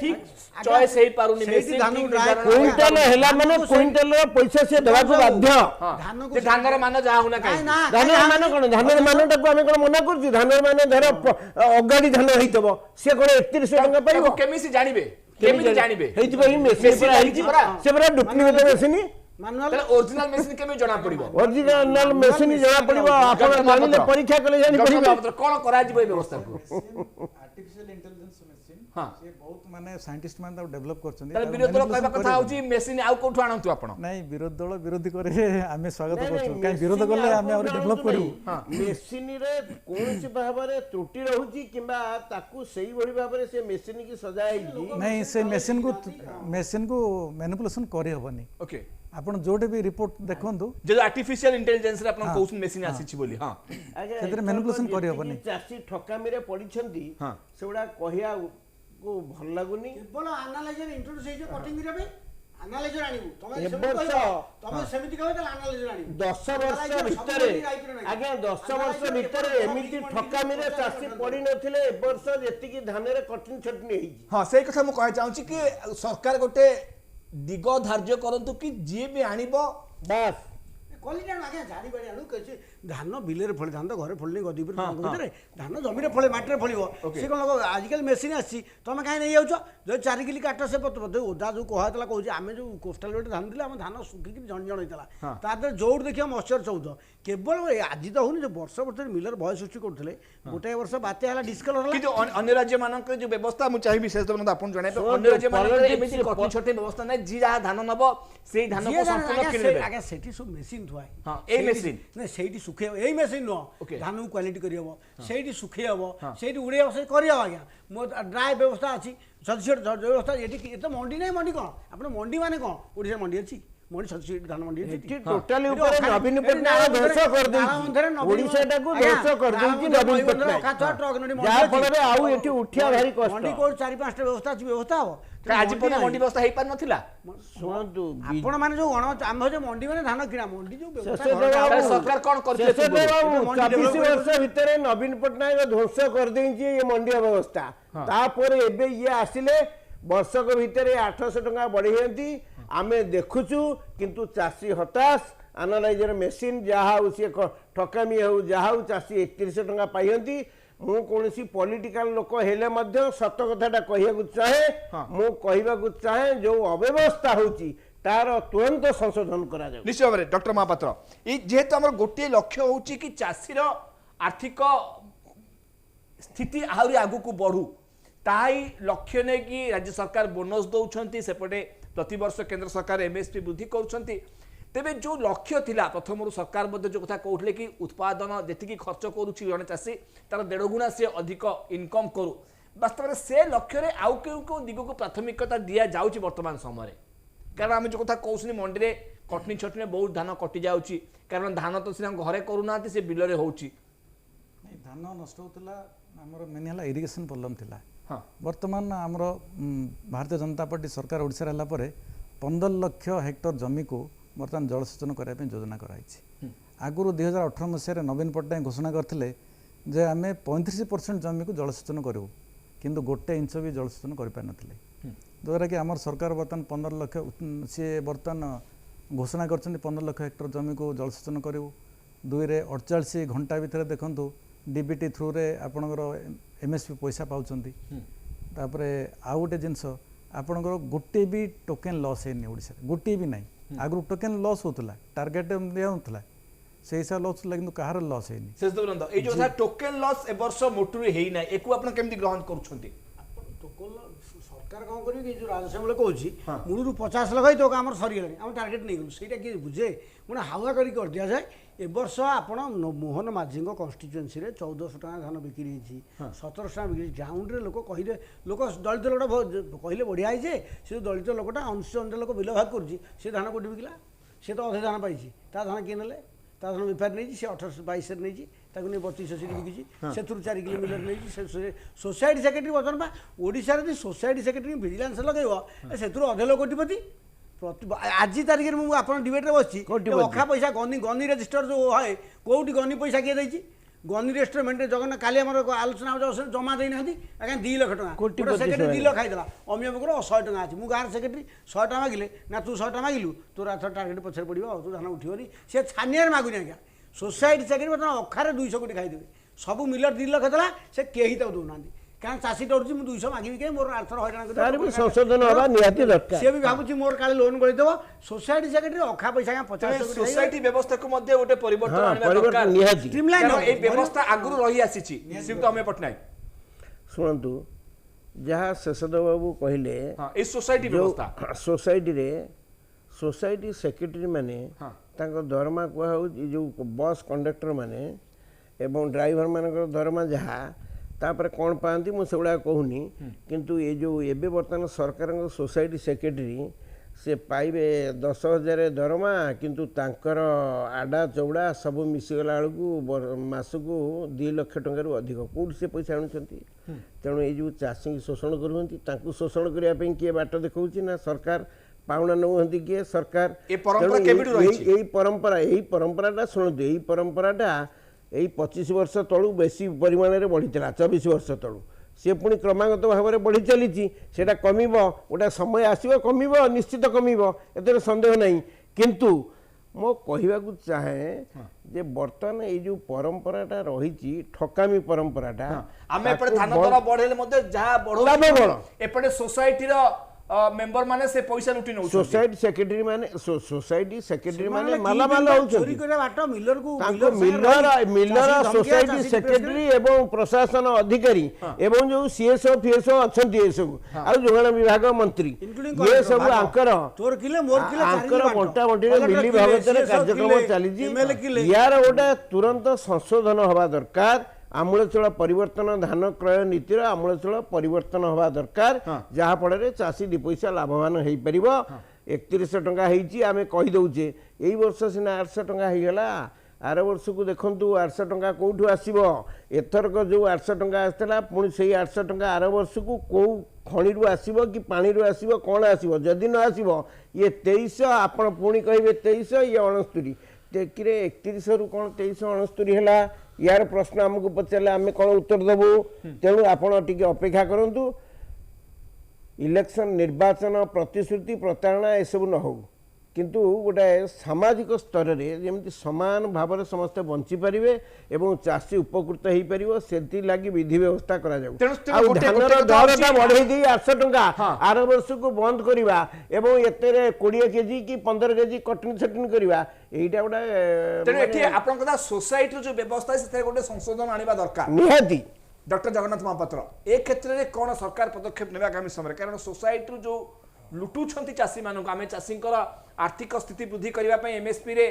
ଠିକ ଚଏସ୍ ହେଇପାରୁନି କୁଇଣ୍ଟାଲ ହେଲା ମାନେ କୁଇଣ୍ଟାଲର ପଇସା ସିଏ ଦେବାକୁ ବାଧ୍ୟ ଧାନର ମାନ ଯାହା ହଉନା କାହିଁକି ଧାନର ମାନ କ'ଣ ଧାନର ମାନଟାକୁ ଆମେ କ'ଣ ମନା କରୁଛୁ ଧାନର ମାନ ଧର ଅଗାଡି ଧାନ ହେଇଥିବ ସିଏ କ'ଣ 3100 ଟଙ୍କା ପାଇବ କେମିତି ଜାଣିବେ ହେଇଥିପାଇଁ ମେସିନ୍ ସେ ପୁରା ଡୁପ୍ଲିକେଟ ମେସିନ୍ ओरिजिनल मशीन केमे जणा पड़िबो ओरिजिनल मशीन जणा पड़िबो आपण जानिले परीक्षा कले जानि पड़िबो कोन करा जिवो व्यवस्था को आर्टिफिशियल इंटेलिजेंस मशीन हाँ ସେ ବହୁତ ମାନେ ସାଇଣ୍ଟିଷ୍ଟ ମାନେ ତାକୁ ଡେଭଲପ କରୁଛନ୍ତି ତାହେଲେ ବିରୋଧୀ ଦଳ କହିବା କଥା ହଉଛି ମେସିନ୍ ଆଉ କୋଉଠୁ ଆଣନ୍ତୁ ଆପଣ ନାଇଁ ବିରୋଧୀ ଦଳ ବିରୋଧୀ କରିଲେ ଆମେ ସ୍ୱାଗତ ନାଇଁ, କରୁଛୁ ନାଇଁ, କାହିଁ ବିରୋଧ ମେସିନ୍ କଲେ ଆଉ ଆମେ ଆହୁରି କୋଉଠି ଡେଭଲପ ଆଣନ୍ତୁ କରିବୁ ନାହିଁ। ମେସିନରେ କୌଣସି ଭାବରେ ତ୍ରୁଟି ରହୁଛି କିମ୍ବା ତାକୁ ସେଇଭଳି ଭାବରେ ସେ ମେସିନ୍ କି ସଜା ହେଇଛି ନାଇଁ ସେ ମେସିନକୁ ମ୍ୟାନିପୁଲେସନ କରିହେବନି ଓକେ ଆପଣ ଯୋଉଠି ବି ରିପୋର୍ଟ ଦେଖନ୍ତୁ ଯଦି ଆର୍ଟିଫିशिଆଲ ଇଣ୍ଟେଲିଜେନ୍ସ ରେ ଆପଣ କହୁଛନ୍ତି ମେସିନ୍ ଆସିଛି ବୋଲି ହଁ ଆଜ୍ଞା, ସେଥିରେ ଏଥରକ manipulation ଯେତିକି କରିହବନି। ଚାଷୀ ଠକାମିରେ ପଡିଛନ୍ତି ହଁ। ସେଗୁଡା କହିବାକୁ ଭଲ ଲାଗୁନି। କେବଳ ଆନାଲାଇଜର ଇଣ୍ଟ୍ରୋଡ୍ୟୁସ ହେଇଛି କଟିଂ କରିବା ପାଇଁ ଆନାଲାଇଜର ଆଣିବୁ ତମେ ଏ ସେମିତି ବର୍ଷ କହିବ, ତମେ ସେମିତି କହିବ ତାହେଲେ ଆନାଲାଇଜର ଆଣିବୁ 10 ବର୍ଷ Analyzer ଭିତରେ ସବୁ ଗାଇପିର ନାହିଁ। ଆଜ୍ଞା 10 ବର୍ଷ Analyzer ଭିତରେ କେବଳ ଏମିତି ମଣ୍ଡି ଠକାମିରେ ମଣ୍ଡି ଚାଷୀ ମଣ୍ଡି ପଡିନଥିଲେ ଏ ବର୍ଷ ଯେତିକି ଧାନରେ କଠିନ ଛଟନି ହେଇଛି। ହଁ ସେଇ କଥା ମୁଁ କହିବାକୁ ଚାହୁଁଛି କି ସରକାର ଗୋଟେ ଦିଗ ଧାର୍ଯ୍ୟ କରନ୍ତୁ କି ଯିଏ ବି ଆଣିବ ବାସ୍ କ୍ୱାଲିଟି ଆଣୁ ଆଜ୍ଞା ଜାଣି ବାଡ଼ି ଆଣୁ କିଛି ଧାନ ବିଲରେ ଫଳେ ଧାନ ତ ଘରେ ଫଳିନି ଗଦି ଉପରେ ଭିତରେ ଧାନ ଜମିରେ ଫଳେ ମାଟିରେ ଫଳିବ ସେ କ'ଣ ଲୋକ ଆଜିକାଲି ମେସିନ୍ ଆସିଛି ତମେ କାହିଁ ନେଇଯାଉଛ ଯଦି 4 କିଲି କାଟ ସେ ବୋଧେ ଓଦା ଯେଉଁ କୁହାହେଇଥିଲା କହୁଛି ଆମେ ଯେଉଁ କୋଷ୍ଟାଲ ବେଲ୍ଟ ଧାନ ଥିଲେ ଆମ ଧାନ ଶୁଖିକି ଜଣ ହେଇଥିଲା ତା ଦେହରେ ଯୋଉଠି ଦେଖିବ ମଶ୍ଚର ଚଉଦ କେବଳ ଆଜି ତ ହଉନି ଯେ ବର୍ଷ ବର୍ଷରେ ମିଲର ଭୟ ସୃଷ୍ଟି କରୁଥିଲେ ଗୋଟାଏ ବର୍ଷ ବାତ୍ୟା ହେଲା ଡିସକଲର ହେଲା କିନ୍ତୁ ଅନ୍ୟ ରାଜ୍ୟ ମାନଙ୍କର ଯୋଉ ବ୍ୟବସ୍ଥା ମୁଁ ଚାହିଁବି ବିଶେଷ ତମେ ଆପଣ ଜଣାଇବେ ଶୁଣନ୍ତୁ, ଅନ୍ୟ ରାଜ୍ୟ ମାନଙ୍କର politics ଏମିତି କଠି ଛଟି ବ୍ୟବସ୍ଥା ନାହିଁ ଯିଏ ଯାହା ଧାନ ନବ ସେଇ ଧାନକୁ ସମ୍ପୂର୍ଣ୍ଣ କିଣିବେ ଆଜ୍ଞା ସେଠି ସବୁ ମେସିନ୍ ଥୁଆ ହଁ, ଏଇ machine? ନା ସେଇଠି ଶୁଖେଇ ଏଇ ମେସିନ୍ ନୁହଁ Okay. ଧାନକୁ କ୍ୱାଲିଟି କରିହେବ ସେଇଠି ଶୁଖେଇ ହେବ ସେଇଠି ଉଡ଼େଇ ହେବ ସେଠି କରିହେବ ଆଜ୍ଞା ମୋ ଡ୍ରାଏ ବ୍ୟବସ୍ଥା ଅଛି ସଫିସିଏଣ୍ଟ ବ୍ୟବସ୍ଥା ଏଠି ଏତେ ମଣ୍ଡି ନାହିଁ ମଣ୍ଡି କ'ଣ ଆପଣ ମଣ୍ଡି ମାନେ କ'ଣ ଓଡ଼ିଶାରେ ମଣ୍ଡି ଅଛି ମଣ୍ଡି ସଫିସିଏଣ୍ଟ ଧାନ ମଣ୍ଡି ଅଛି ଏଠି ଟୋଟାଲି ଉପରେ ନବୀନ ପଟ୍ଟନାୟକ ଧ୍ୱଂସ କରିଦେଇଛି ଓଡ଼ିଶାଟାକୁ ଧ୍ୱଂସ କରିଦେଇଛି ନବୀନ ପଟ୍ଟନାୟକ ଯାହା ଫଳରେ ଆଉ ଏଠି ଉଠିବା ଭାରି କଷ୍ଟ। ମଣ୍ଡି କୋଉଠି 4-5ଟା ବ୍ୟବସ୍ଥା ଅଛି ବ୍ୟବସ୍ଥା ହେବ ଆଜି ପର୍ଯ୍ୟନ୍ତ ମଣ୍ଡି ବ୍ୟବସ୍ଥା ହେଇପାରି ନଥିଲା ଶୁଣନ୍ତୁ ଆପଣ ମାନେ ଯୋଉ ଆମେ ହଉଛି ମଣ୍ଡି ମାନେ ଧାନ କିଣା ମଣ୍ଡି ଯୋଉ ବ୍ୟବସ୍ଥା ଶେଷ ଘରଟା ବାବୁ, ହବ, ସରକାର କ'ଣ କରିଥିଲେ ଶେଷ ବାବୁ, ମଣ୍ଡି 24 develop ବର୍ଷ ଭିତରେ ନବୀନ ପଟ୍ଟନାୟକ ଧ୍ୱଂସ କରିଦେଇଛି ଏ ମଣ୍ଡି ବ୍ୟବସ୍ଥା ତାପରେ ଏବେ ଇଏ ଆସିଲେ ବର୍ଷକ ଭିତରେ 800 ଟଙ୍କା ବଢ଼େଇଛନ୍ତି ଆମେ ଦେଖୁଛୁ କିନ୍ତୁ ଚାଷୀ ହତାଶ ଆନାଲାଇଜର ମେସିନ୍ ଯାହା ହଉ ସିଏ ଠକାମି ହଉ ଯାହା ହଉ ଚାଷୀ 3100 ଟଙ୍କା ପାଇଛନ୍ତି ମୁଁ କୌଣସି ପଲିଟିକାଲ ଲୋକ ହେଲେ ମଧ୍ୟ ସତ କଥାଟା କହିବାକୁ ଚାହେଁ ମୁଁ କହିବାକୁ ଚାହେଁ ଯୋଉ ଅବ୍ୟବସ୍ଥା ହେଉଛି ତାର ତୁରନ୍ତ ସଂଶୋଧନ କରାଯାଉ ନିଶ୍ଚୟ ଭାବରେ ଡକ୍ଟର ମହାପାତ୍ର ଏଇ ଯେହେତୁ ଆମର ଗୋଟିଏ ଲକ୍ଷ୍ୟ ହେଉଛି କି ଚାଷୀର ଆର୍ଥିକ ସ୍ଥିତି ଆହୁରି ଆଗକୁ ବଢ଼ୁ ତାହାଇ ଲକ୍ଷ୍ୟ ନେଇକି ରାଜ୍ୟ ସରକାର ବୋନସ୍ ଦେଉଛନ୍ତି ସେପଟେ ପ୍ରତିବର୍ଷ କେନ୍ଦ୍ର ସରକାର MSP ବୃଦ୍ଧି କରୁଛନ୍ତି ତେବେ ଯେଉଁ ଲକ୍ଷ୍ୟ ଥିଲା ପ୍ରଥମରୁ ସରକାର ମଧ୍ୟ ଯେଉଁ କଥା କହୁଥିଲେ କି ଉତ୍ପାଦନ ଯେତିକି ଖର୍ଚ୍ଚ କରୁଛି ଜଣେ ଚାଷୀ ତାର 1.5 ଗୁଣା ସେ ଅଧିକ ଇନକମ୍ କରୁ ବାସ୍ତବରେ ସେ ଲକ୍ଷ୍ୟରେ ଆଉ କେଉଁ କେଉଁ ଦିଗକୁ ପ୍ରାଥମିକତା ଦିଆଯାଉଛି ବର୍ତ୍ତମାନ ସମୟରେ କାରଣ ଆମେ ଯେଉଁ କଥା କହୁଛନ୍ତି ମଣ୍ଡିରେ କଟନୀ ଛଟନୀରେ ବହୁତ ଧାନ କଟିଯାଉଛି କାରଣ ଧାନ ତ ସିନା ଘରେ କରୁନାହାନ୍ତି ସେ ବିଲରେ ହେଉଛି ଧାନ ନଷ୍ଟ ହେଉଥିଲା ଆମର ମେନ୍ ହେଲା ଇରିଗେସନ୍ ପ୍ରୋବ୍ଲେମ୍ ଥିଲା ହଁ ବର୍ତ୍ତମାନ ଆମର ଭାରତୀୟ ଜନତା ପାର୍ଟି ସରକାର ଓଡ଼ିଶାରେ ହେଲା ପରେ 15 ଲକ୍ଷ ହେକ୍ଟର ଜମିକୁ ବର୍ତ୍ତମାନ ଜଳସେଚନ କରିବା ପାଇଁ ଯୋଜନା କରାଯାଇଛି ଆଗରୁ 2018 ମସିହାରେ ନବୀନ ପଟ୍ଟନାୟକ ଘୋଷଣା କରିଥିଲେ ଯେ ଆମେ 35% ଜମିକୁ ଜଳସେଚନ କରିବୁ କିନ୍ତୁ ଗୋଟେ ଇଞ୍ଚ ବି ଜଳସେଚନ କରିପାରିନଥିଲେ ଦ୍ୱାରା କି ଆମର ସରକାର ବର୍ତ୍ତମାନ 15 ଲକ୍ଷ ସିଏ ବର୍ତ୍ତମାନ ଘୋଷଣା କରିଛନ୍ତି 15 ଲକ୍ଷ ହେକ୍ଟର ଜମିକୁ ଜଳସେଚନ କରିବୁ 2ରେ 48 ଘଣ୍ଟା ଭିତରେ ଦେଖନ୍ତୁ DBT ଥ୍ରୁରେ ଆପଣଙ୍କର MSP ପଇସା ପାଉଛନ୍ତି ତାପରେ ଆଉ ଗୋଟେ ଜିନିଷ ଆପଣଙ୍କର ଗୋଟେ ବି ଟୋକେନ୍ ଲସ୍ ହେଇନି ଓଡ଼ିଶାରେ ଗୋଟିଏ ବି ନାହିଁ ଆଗରୁ ଟୋକେନ୍ ଲସ୍ ହେଉଥିଲା ଟାର୍ଗେଟ୍ ଦିଆହେଉଥିଲା ସେଇ ହିସାବରେ ଲସ୍ ହେଉଥିଲା କିନ୍ତୁ କାହାର ଲସ୍ ହେଇନି ଶେଷ ଦୌରାନ୍ତ ଏଇ ଯେଉଁ କଥା ଟୋକେନ୍ ଲସ୍ ଏ ବର୍ଷ ମୋଟୁରେ ହେଇନାହିଁ ଏକୁ ଆପଣ କେମିତି ଗ୍ରହଣ କରୁଛନ୍ତି ସରକାର କ'ଣ କରିବେ କି ଯେଉଁ ରାଜସ୍ୱ କହୁଛି ମୂଳରୁ 50 ଲକ୍ଷ ହେଇଥିବ ଆମର ସରିଗଲାଣି ଆମେ ଟାର୍ଗେଟ୍ ନେଇଗଲୁ ସେଇଟା କିଏ ବୁଝେ ମାନେ ହାୱା କରିକି କରିଦିଆଯାଏ ଏ ବର୍ଷ ଆପଣ ମୋହନ ମାଝୀଙ୍କ କନଷ୍ଟିଚୁଏନ୍ସିରେ 1400 ଟଙ୍କା ଧାନ ବିକ୍ରି ହେଇଛି 1700 ଟଙ୍କା ବିକ୍ରି ଗ୍ରାଉଣ୍ଡରେ ଲୋକ କହିଲେ ଲୋକ ଦଳିତ ଲୋକଟା କହିଲେ ବଢ଼ିଆ ହେଇଛି ସେ ଯେଉଁ ଦଳିତ ଲୋକଟା ଅଂଶ ଲୋକ ବିଲ ଭାଗ କରୁଛି ସେ ଧାନ କୋଉଠି ବିକିଲା ସେ ତ ଅଧେ ଧାନ ପାଇଛି ତା ଧାନ କିଏ ନେଲେ ତା ଧାନ ବେପାର ନେଇଛି ସେ 1822 ନେଇଛି ତାକୁ ନେଇ 3280 ବିକିଛି ସେଥିରୁ 4 କିଲୋ ମିଲର ନେଇଛି ସୋସାଇଟି ସେକ୍ରେଟାରୀ ବର୍ତ୍ତମାନ ବା ଓଡ଼ିଶାରେ ଯଦି ସୋସାଇଟି ସେକ୍ରେଟାରୀ ଭିଜିଲାନ୍ସ ଲଗାଇବ ସେଥିରୁ ଅଧେ ଲୋକ କୋଟିପତି ଆଜି ତାରିଖରେ ମୁଁ ଆପଣ ଡିବେଟ୍ରେ ବସିଛି ଅଖା ପଇସା ଗନି ରେଜିଷ୍ଟର ଯେଉଁ ହଏ କେଉଁଠି ଗନି ପଇସା କିଏ ଦେଇଛି ଗନି ରେଷ୍ଟୁରାଣ୍ଟରେ ଜଗନ୍ନାଥ କାଲି ଆମର ଆଲୋଚନା ଜମା ଦେଇନାହାନ୍ତି ଆଜ୍ଞା 2 ଲକ୍ଷ ଟଙ୍କା ସେକ୍ରେଟାରୀ 2 ଲକ୍ଷ ଖାଇଦେଲା ଅମିୟ ବଙ୍କର 100 ଟଙ୍କା ଅଛି ମୁଁ ଗାଁର ସେକ୍ରେଟାରୀ 100 ଟଙ୍କା ମାଗିଲେ ନା ତୁ 100 ଟଙ୍କା ମାଗିଲୁ ତୋର ଆଥର ଟାର୍ଗେଟ୍ ପଛରେ ପଡ଼ିବ ଆଉ ତୁ ଧାନ ଉଠିବନି ସେ ଛାନିଆରେ ମାଗୁନି ଆଜ୍ଞା ସୋସାଇଟି ସେକ୍ରେଟାରୀ ବର୍ତ୍ତମାନ ଅଖାରେ 200 କୋଟି ଖାଇଦେବେ ସବୁ ମିଲର 2 ଲକ୍ଷ ଦେଲା ସେ କେହି ତାକୁ ଦେଉନାହାନ୍ତି କାରଣ ଚାଷୀ ଡରୁଛି ମୁଁ 200 ମାଗିବି କାହିଁ ମୋର ଆର୍ଥର ହଇରାଣ ସଂଶୋଧନ ହେବା ନିହାତି ଦରକାର ସେ ବି ଭାବୁଛି ମୋର କାଳେ ଲୋନ୍ କରିଦେବ ସୋସାଇଟି ସେକ୍ରେଟାରୀ ଅଖା ପଇସା 50 ସୋସାଇଟି ବ୍ୟବସ୍ଥାକୁ ମଧ୍ୟ ଗୋଟେ ପରିବର୍ତ୍ତନ ଆଣିବା ଦରକାର ନିହାତି ଷ୍ଟ୍ରିମଲାଇନ୍ କାରଣ ଏଇ ବ୍ୟବସ୍ଥା ଆଗରୁ ରହି ଆସିଛି ଶ୍ରୀଯୁକ୍ତ ଅମିୟ ପଟ୍ଟନାୟକ ଶୁଣନ୍ତୁ जहाँ शेषदेव बाबू कहले हाँ ए सोसाइटी व्यवस्था सोसाइटी सेक्रेटरी माने तांको दरमा कुआ हो जो बस कंडक्टर माने एवं ड्राइवर मानकर दरमा जहाँ तापर कौन पाती मुझे सेगुड़ा कहूनी किंतु ये जो एबे बर्तमान सरकार सोसाइटी सेक्रेटरी से पाइबे 10,000 दरमा किंतु तांकर आडा चौड़ा सब मिसीगला बेलू मासकू 2 लाख टंकार अधिक कौट से पैसा आणुंट तेणु ये जो चाषी शोषण कर शोषण करने किए बाट देखा ना सरकार पाउना नौ किए सरकार यही परंपरा शुणु यही परंपराटा यही 25 वर्ष तलू बेसी परिमाण में बढ़ी 24 वर्ष तलू सी पुणी क्रमागत भाव में बढ़ी चली कम गोटे समय आसो कम निश्चित कम ए सन्देह नहीं किंतु मो कहवा चाहे जे बर्तमान ये जो परंपराटा रही ठकामी परंपराटा आम एपटे धान दर बढ़ेले मध्ये जहा बढ़ो एपटे सोसाइटी मेंबर माने से पैसा लुटी न सोसाइटी सेक्रेटरी माने माला माला चोरी करे बाट मिलर को तांको मिलर सोसाइटी सेक्रेटरी एवं प्रशासन अधिकारी एवं जो सीएसओ फीएसओ अछंती ए सब आ जोगाण विभाग मंत्री ये सब आंकर तोर किले मोर किले आंकर बंटा बंटी रे मिली भागतरे कार्यक्रम चली जी यार गोटे तुरंत संशोधन हवा दरकार आमूलचूल परिवर्तन धान क्रय नीतिर आमूलचूल परिवर्तन हवा दरकार जहाँ फल चाषी 2 पैसा लाभवान हो पार 3100 टंका आम कहीदे यही वर्ष सीना 800 टंका होगला आर वर्ष को देखु 800 टंका कौटू आसब एथरक जो 800 टंका आसाला पुणी से 800 टंका आर वर्ष को कौ खणी आसब कि पानी आसब कौन आसब जदि न आसब ये 2300 आपण पुणी कहे 2300 ये 69 टेकिरे 31 रु कौन 2369 है यार प्रश्न आमको पचारे आम कौन उत्तर देवु तेणु आपड़ टी अपेक्षा करूँ इलेक्शन निर्वाचन प्रतिश्रुति प्रतारणा एसबू न हो किंतु गोटे सामाजिक स्तर में जमी समान भाव में समस्ते बंची पारे और चाषी उपकृत हो पार से लगी विधि व्यवस्था बढ़े 800 टंका आर वर्ष को बंद करवा एवं एते 20 केजी कि 15 केजी कटनी छटनी करवा एटा गोटे सोसाइटी जो व्यवस्था है गोटे संशोधन आने दरकार निहाती डॉक्टर जगन्नाथ महापात्र ए क्षेत्र में कौन सरकार पदक्षेप ने आगामी समय कारण सोसाइटी जो लुटुंट चाषी मानक आम चाषी आर्थिक स्थिति वृद्धि करने एमएसपी रे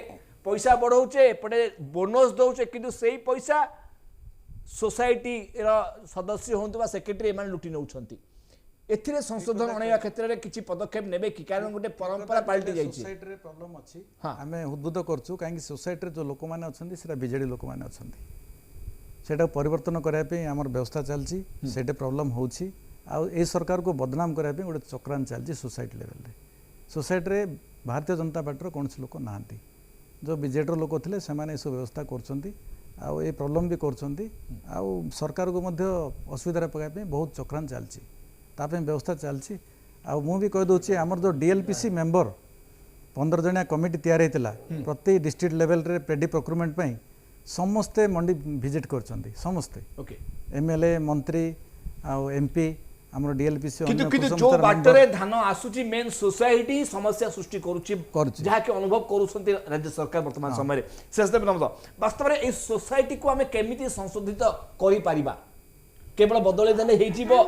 पैसा बढ़ाऊे एपटे बोनस दौचे कि से पैसा सोसाइटी सदस्य हूँ सेक्रेटरी एम लुटि नौ एथिरे संशोधन अणैवा क्षेत्र में किसी पदक्षेप नेबे कि कारण गोटे परंपरा पलटि जाइए सोसाइटी रे प्रॉब्लम अछि आमे उद्बुद्ध करछु काहे कि सोसाइटी रे जो लोक माने अछंती सेटा बीजेडी लोक माने अछंती सेटा परिवर्तन करया पे हमर व्यवस्था चलछि सेटे प्रॉब्लम होछि आ ए सरकार को बदनाम करया पे गोटे चक्रांत चलछि सोसाइटी लेवल रे सोसाइटी रे भारतीय जनता पार्टी रो कोनसी लोक नाहंती जो बीजेडी लोक थिले से माने सब व्यवस्था करछंती आ ए प्रॉब्लम भी करछंती आ सरकार को मध्य असुविधा रे पकाय पे बहुत चक्रांत चलछि तापे व्यवस्था चलछि आ मु भी कह दोछि हमर जो डीएलपीसी मेंबर 15 जणिया कमिटी तैयार होता प्रति डिस्ट्रिक्ट लेवल रे पेडी प्रोक्यूरमेंट पई समस्ते मंडी विजिट करछंती समस्ते ओके एमएलए मंत्री आ एमपी हमर डीएलपीसी किंतु किंतु जो बाटरे धान आसुची मेन सोसाइटी समस्या सृष्टि करूची जहा के अनुभव करूछंती राज्य सरकार वर्तमान समय रे शेषदेव नमस्कार वास्तव में ए सोसाइटी को हमें केमिति संशोधित करि परिबा केवल बदले देले हेइ जीवो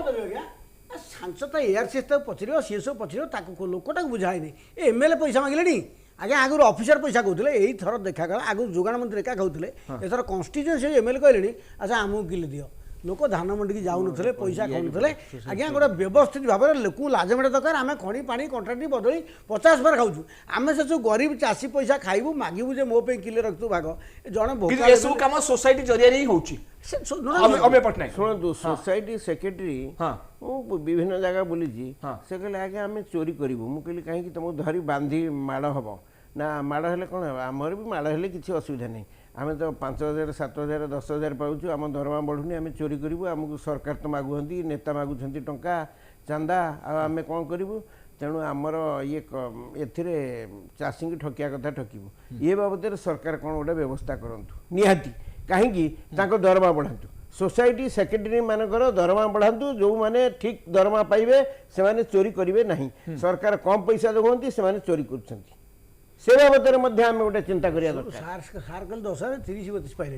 सांसद एआरसीएस पचार सीएसओ पचार लोकटा बुझाए नहीं एमएलए पैसा मांगे आगे आगुरी ऑफिसर पैसा कहते यही थर देखागला आगुरी जोगाण मंत्री एका कहते एथर कन्स्टिट्यूएंसी एमएलए कहले अच्छा आमको किले दियो लोक धान मंडी की जाऊन पैसा खाऊले आज्ञा गोटे व्यवस्थित भाव में लोक लाजमेट दरकार आम खणी पानी कंट्राक्ट बदली 50 बार खाऊँ आम से जो गरीब चाषी पैसा खाइबू मागू जे मो पे किले रखु भाग जड़े सब कम सोसाइटी जरिया ही होची शुणु सोसाइटी सेक्रेटरी विभिन्न जगह बुली से कहले आगे आम चोरी करूँ मुझे कहीं तुमको धरी बांधी माड़ हम ना माड़ हेल्ले कौन है आमर भी माड़ हेल्ले किसी असुविधा नहीं आम तो 5,000 7,000 10,000 पाऊँ आम दरमा बढ़ुनी आम चोरी करूँ आमको सरकार तो मागुंती नेता मागुंट टंका चांदा आम कौन करूँ तेणु आमर ये एथिरे चाषी की ठकिया कथा ठकबू ये बाबद सरकार कौन गोटे व्यवस्था करूँ निहाती कहीं दरमा बढ़ातु सोसाइटी सेक्रेटरी मानकर दरमा बढ़ातु जो माने ठीक दरमा पाइबे से माने चोरी करेंगे नहीं सरकार कम पैसा देखते से माने चोरी कर से बाबद में आम गोटे चिंता करिया दरकार सार कहले 10,000 30 32 पाइले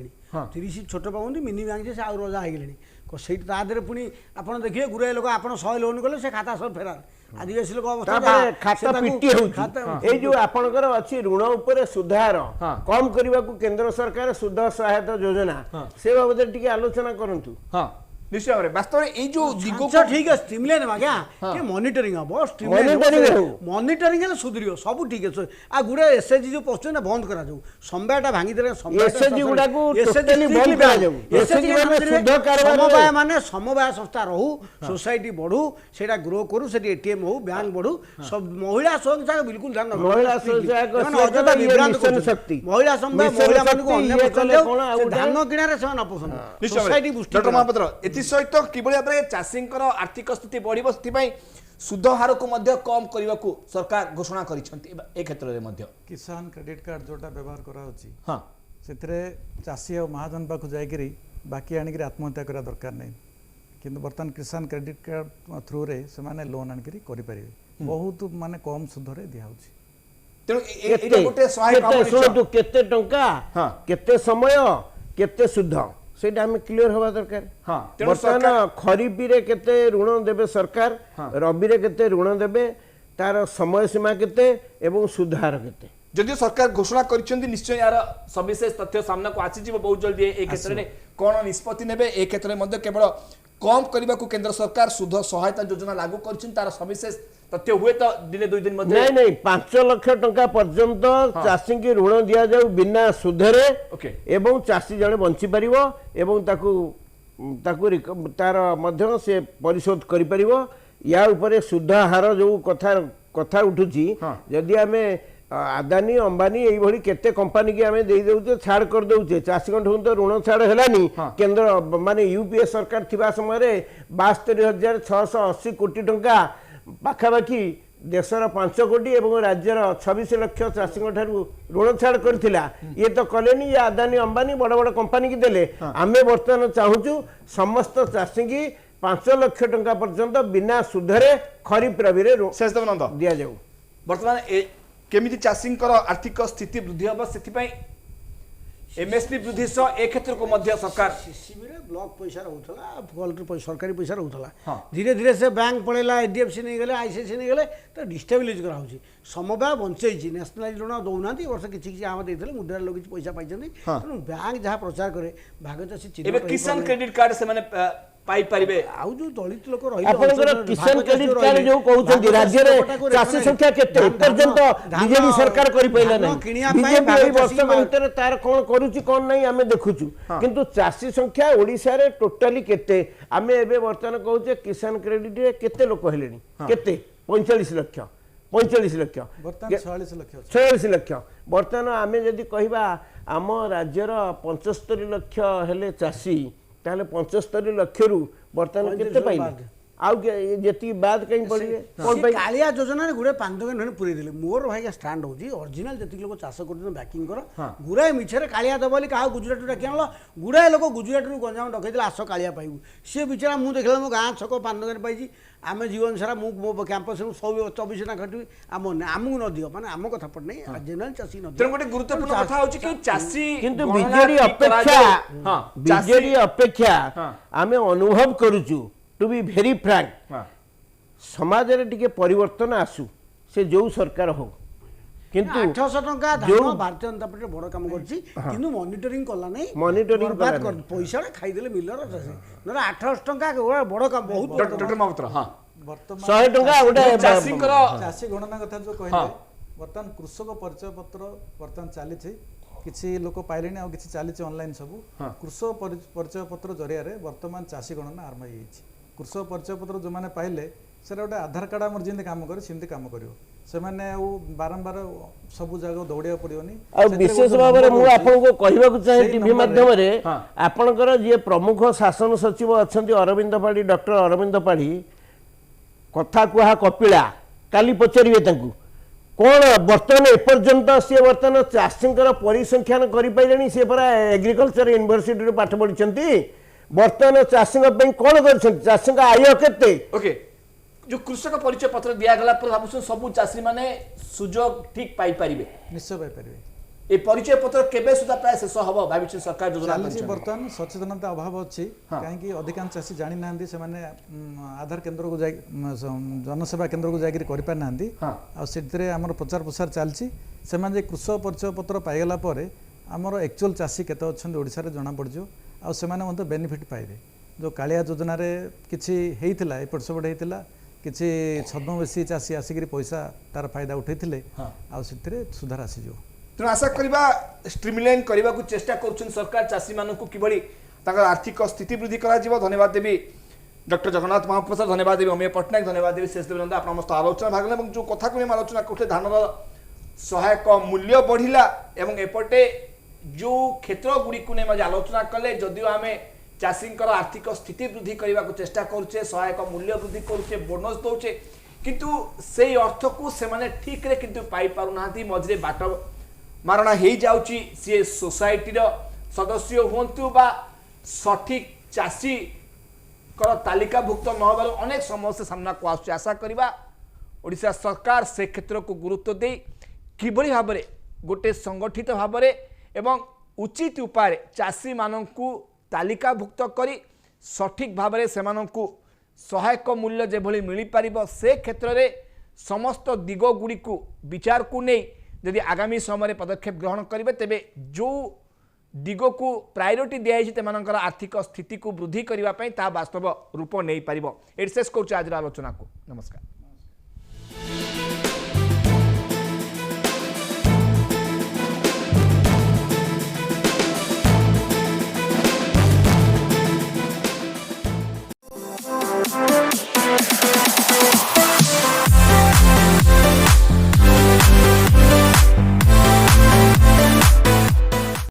30 छोट पाउंदी मिनी बैंक से आउ रजा होगले ସେଇଠି ତା ଦେହରେ ପୁଣି ଆପଣ ଦେଖିବେ ଗୁଡ଼ାଏ ଲୋକ ଆପଣ 100 ଲୋନ୍ କଲେ ସେ ଖାତା ସବୁ ଫେରାର ଆଦିବାସୀ ଲୋକ ତାପରେ ଖାତା ପିଟି ହେଉଛି ଏଇ ଯୋଉ ଆପଣଙ୍କର ଅଛି ଋଣ ଉପରେ ସୁଧହାର କମ କରିବାକୁ କେନ୍ଦ୍ର ସରକାର ସୁଧ ସହାୟତା ଯୋଜନା ସେ ବାବଦରେ ଟିକେ ଆଲୋଚନା କରନ୍ତୁ। निश्चय भाव में वास्तव में जो दिगो ठीक है स्टिमुलेट आज्ञा कि मॉनिटरिंग हम मॉनिटरिंग है सुधर सब ठीक है आ गुड़े एसएचजी जो पशु ना बंद करा जाऊ समवायटा भांगी दे एसएचजी गुडा को टोटली बंद करा जाऊ एसएचजी माने शुद्ध कारबार समवाय माने समवाय संस्था रहू सोसाइटी बढ़ू सेटा ग्रो करू सेटी एटीएम हो बैंक बढ़ू सब महिला स्वयं सहायक बिल्कुल ध्यान रखो महिला स्वयं सहायक अजदा विभ्रांत शक्ति महिला समवाय महिला मान को अन्य कले धान किनारे से न पसंद सोसाइटी बुस्टर डॉक्टर महापात्र सहित किभଳି भाବରେ ଚାଷୀଙ୍କର ଆର୍ଥିକ ସ୍ଥିତି ବଢ଼ିବ ସେଥିପାଇଁ ସୁଧ ହାରକୁ ମଧ୍ୟ କମ୍ କରିବାକୁ ସରକାର ଘୋଷଣା କରିଛନ୍ତି ଏ କ୍ଷେତ୍ରରେ ମଧ୍ୟ କିଷାନ କ୍ରେଡିଟ୍ କାର୍ଡ ଯୋଉଟା ବ୍ୟବହାର କରାଯାଉଛି ସେଥିରେ ଚାଷୀ ଆଉ ମହାଜନ ପାଖକୁ ଯାଇକିରି ବାକି ଆଣିକିରି ଆତ୍ମହତ୍ୟା କରିବା ଦରକାର ନାହିଁ କିନ୍ତୁ ବର୍ତ୍ତମାନ କିଷାନ କ୍ରେଡିଟ୍ କାର୍ଡ ଥ୍ରୁରେ ସେମାନେ ଲୋନ୍ ଆଣିକିରି କରିପାରିବେ ବହୁତ ମାନେ କମ୍ ସୁଧରେ ଦିଆହେଉଛି ତେଣୁ ଏଇଟା ଗୋଟେ ସହାୟକ ଶୁଣନ୍ତୁ କେତେ ଟଙ୍କା କେତେ ସମୟ କେତେ ସୁଧ ସେଇଟା ଆମେ କ୍ଲିୟର হওয়া দরকার বর্তমান খরিফ রে কেতে ঋণ দেবে সরকার রবি রে কেতে ঋণ দেবে তার সময় সীমা কেতে এবং সুধার কেতে যদি সরকার ঘোষণা করেছেন নিশ্চয় यार সবিশেষ তথ্য সামনাকু আসিଯିବ বহুত জলদি এই ক্ষেত্রে কোন নিষ্পত্তি নেবে এই ক্ষেত্রে মধ্যে কেবল কম କରିବାକୁ কেন্দ্র সরকার সুধ সহায়তা যোজনা লাগু করেছেন তার সবিশেষ तथ्य हुए तो दिने 2 दिन मध्य नहीं नहीं 5 लाख टंका पर्यंत चाषी की ऋण दिया जाऊ बिना सुधरे एवं चाषी जड़े बंची पारिबो एवं तार मध्य से परिशोध करि पारिबो या ऊपर सुध हार जो कथा उठुची यदि आमे आदानी अंबानी यही भली केते कंपनी की आमे देई देउते छाड़ कर देउचे चाषी को तो ऋण छाड़ हेलानी केंद्र माने यूपीए सरकार थिबा समय रे 72,680 कोटी टंका पाखापाखि देशर 5 कोटी एवं राज्यर 26 लाख चाषी ऋण छाड़ करथिला ये तो कलेनी या आदानी अंबानी बड़ बड़ कंपनी की देले आमे वर्तमान चाहूचु समस्त चाषी की 5 लाख टंका पर्यंत बिना सुधरे खरीफ रबी रे दिया जाऊ वर्तमान केमिति चाषी आर्थिक स्थिति वृद्धि हम से एमएसपी वृद्धि सह ए क्षेत्र को मध्य सरकार सीसीबी रे ब्लॉक पैसा रहउथला सरकारी पैसा रहउथला धीरे धीरे से बैंक पळेला एचडीएफसी नहीं गले आईसीआईसी नहीं गले तो डिस्टेबिलाइज करा होची समवाय बंचैछि नेशनलाइज ऋण दउनांती वर्ष किछि आम देथिले मुद्रा लोग किछि पैसा पाइछन्ती तेनु बैंक जहाँ प्रचार करे भागचाषी चिन्ह एबे किसान क्रेडिट कार्ड से माने पाई परिबे आउ जो दलित लोक रहि आपनकर किसान क्रेडिट कार्ड जो कहउछन्ती राज्य रे चाषी संख्या केते पर्यंत बीजेपी सरकार करि पैला नै बीजेपी एई वर्ष भीतर तार कोन करूची कोन नै हमें देखुछु किंतु चाषी संख्या ओडिसा रे टोटली केते हमें एबे वर्तमान कहउचे किसान क्रेडिट रे केते लोक हेलेनी केते 45 लाख 45 लाख वर्तमान 46 लाख वर्तमान आमे जदि कहिबा आम राज्यर 75 लाख हेले चाषी ताले 75 लाख रु वर्तमान केते पाइले आउ जेती बाद कहीं पड़िए कोन पे कालिया योजना रे गुरे 5 दिन पुरे दिले मोर भाई स्टैंड होजी ओरिजिनल जेती लोग चाष करथन बैकिंग कर गुराए मिछरे कालिया दबली का गुजरात रे केनलो गुराए लोग गुजरात रु गंजाम डकैदिला आसो कालिया पाइबु से बिचारा मु देखला मो गां छको 5 दिन पाइजी आमे जीवन सारा मो कैंपस नु 24 ना खटि आमु न दियो माने आम कथा पड़ नै जनरल चासी न तेन गोटे गुरुत्वपूर्ण कथा होची कि चासी किंतु बीजेडी अपेक्षा आमे अनुभव करूचु टू बी वेरी फ्रैंक समाज रे टिके परिवर्तन आसु से जो सरकार हो किंतु 800 टंका धान भारतीय जनता पार्टी बड़ काम करछि किंतु मॉनिटरिंग कला नै मॉनिटरिंग बात कर पैसा खाई देले मिलर न 800 टंका बड़ काम बहुत डॉक्टर महापात्र हां वर्तमान 100 टंका उडा चाषी गणना कथा जो कहले वर्तमान कृषक परिचय पत्र वर्तमान चली किसी लोक पाइले आ किसी चली ऑनलाइन सब कृषक परिचय पत्र जरिया रे वर्तमान चाषी गणना आरंभ होई कृषक परिचय पत्र जो मैंने पाइले सेटा गोटे आधार कार्ड आम जमी कम करे सेमती कम कर बारंबार सब जगह दौड़ा पड़ोनी विशेष भाव में मुझे आपको कहवाक चाहे टीवी माध्यम आपणकर जी प्रमुख शासन सचिव अच्छा अरविंद पाढ़ी डॉक्टर अरविंद पाढ़ी कथा कुहा कपिला काली पचारे कौन बर्तमान एपर्यंत सी बर्तमान चाषी परिसंख्यान कर सी परा एग्रिकल्चर यूनिवर्सिटी पाठ पढ़ी बर्तमान चाषी कौन कर चाषी आय केते ओके जो कृषक परिचय पत्र दिगला भावुँ सबू चाषी मैंने सुजोग ठीक पाइपर निश्चय पाइपर ए परिचय पत्र केबे सुधा प्राय शेष हम भाई सरकार योजना बर्तमान सचेतनता अभाव अच्छी कहीं अधिकांश चाषी जानी ना से आधार केन्द्र को जनसेवा केन्द्र को जाकर कर आमर प्रचार प्रसार चलती से कृषक परिचय पत्र पाईगला आमर एक्चुअल चाषी केते अच्छा ओडिशा रे जना पड़ से बेनिफिट पाइबे जो कालिया योजना किसी होता एपट सेपट होता किसी छद्मवेशी चाषी आसिक पैसा तार फायदा उठे आते सुधार आसीज तेणु आशा करवा स्ट्रीमलाइन करने को चेष्टा कर सरकार चाषी मानक किभली आर्थिक स्थिति वृद्धि करा धन्यवाद देवी डॉक्टर जगन्नाथ महाप्रसाद धन्यवाद देवी अमीय पट्टनायक धन्यवाद देवी शेष देवी आप समस्त आलोचना भाग और जो कथा को आलोचना करते धान सहायक मूल्य बढ़ला एवं एपटे जो क्षेत्र गुड़ी को आलोचना कले जदिव आम चाषी आर्थिक स्थिति वृद्धि करने को चेष्टा करुचे सहायक मूल्य वृद्धि करुचे बोनस दौचे किंतु से अर्थ को से ठीक रे किंतु पाई पारु ना मझे बाट मारणा हो जाउची सी सोसाइटी सदस्य हुंतु बा सठिक चाषी तालिकाभुक्त न होबार अनेक समस्या सामना को आसुची आशा करवा ओडिशा सरकार से क्षेत्र को गुरुत्व दे किभली भाव में गोटे संगठित भाव में एवं उचित उपाय चाषी मानकु तालिकाभुक्त करी सठिक भाव में से सहायक मूल्य जेभली मिल पार से क्षेत्र में समस्त दिग गुड़ी को विचार को नहीं यदि आगामी समय पदक्षेप ग्रहण करेंगे तेबे जो दिग को प्रायोरिटी दिखाई आर्थिक स्थिति को वृद्धि करने ता वास्तव रूप नहीं पार। ये शेष कर आज आलोचना को नमस्कार।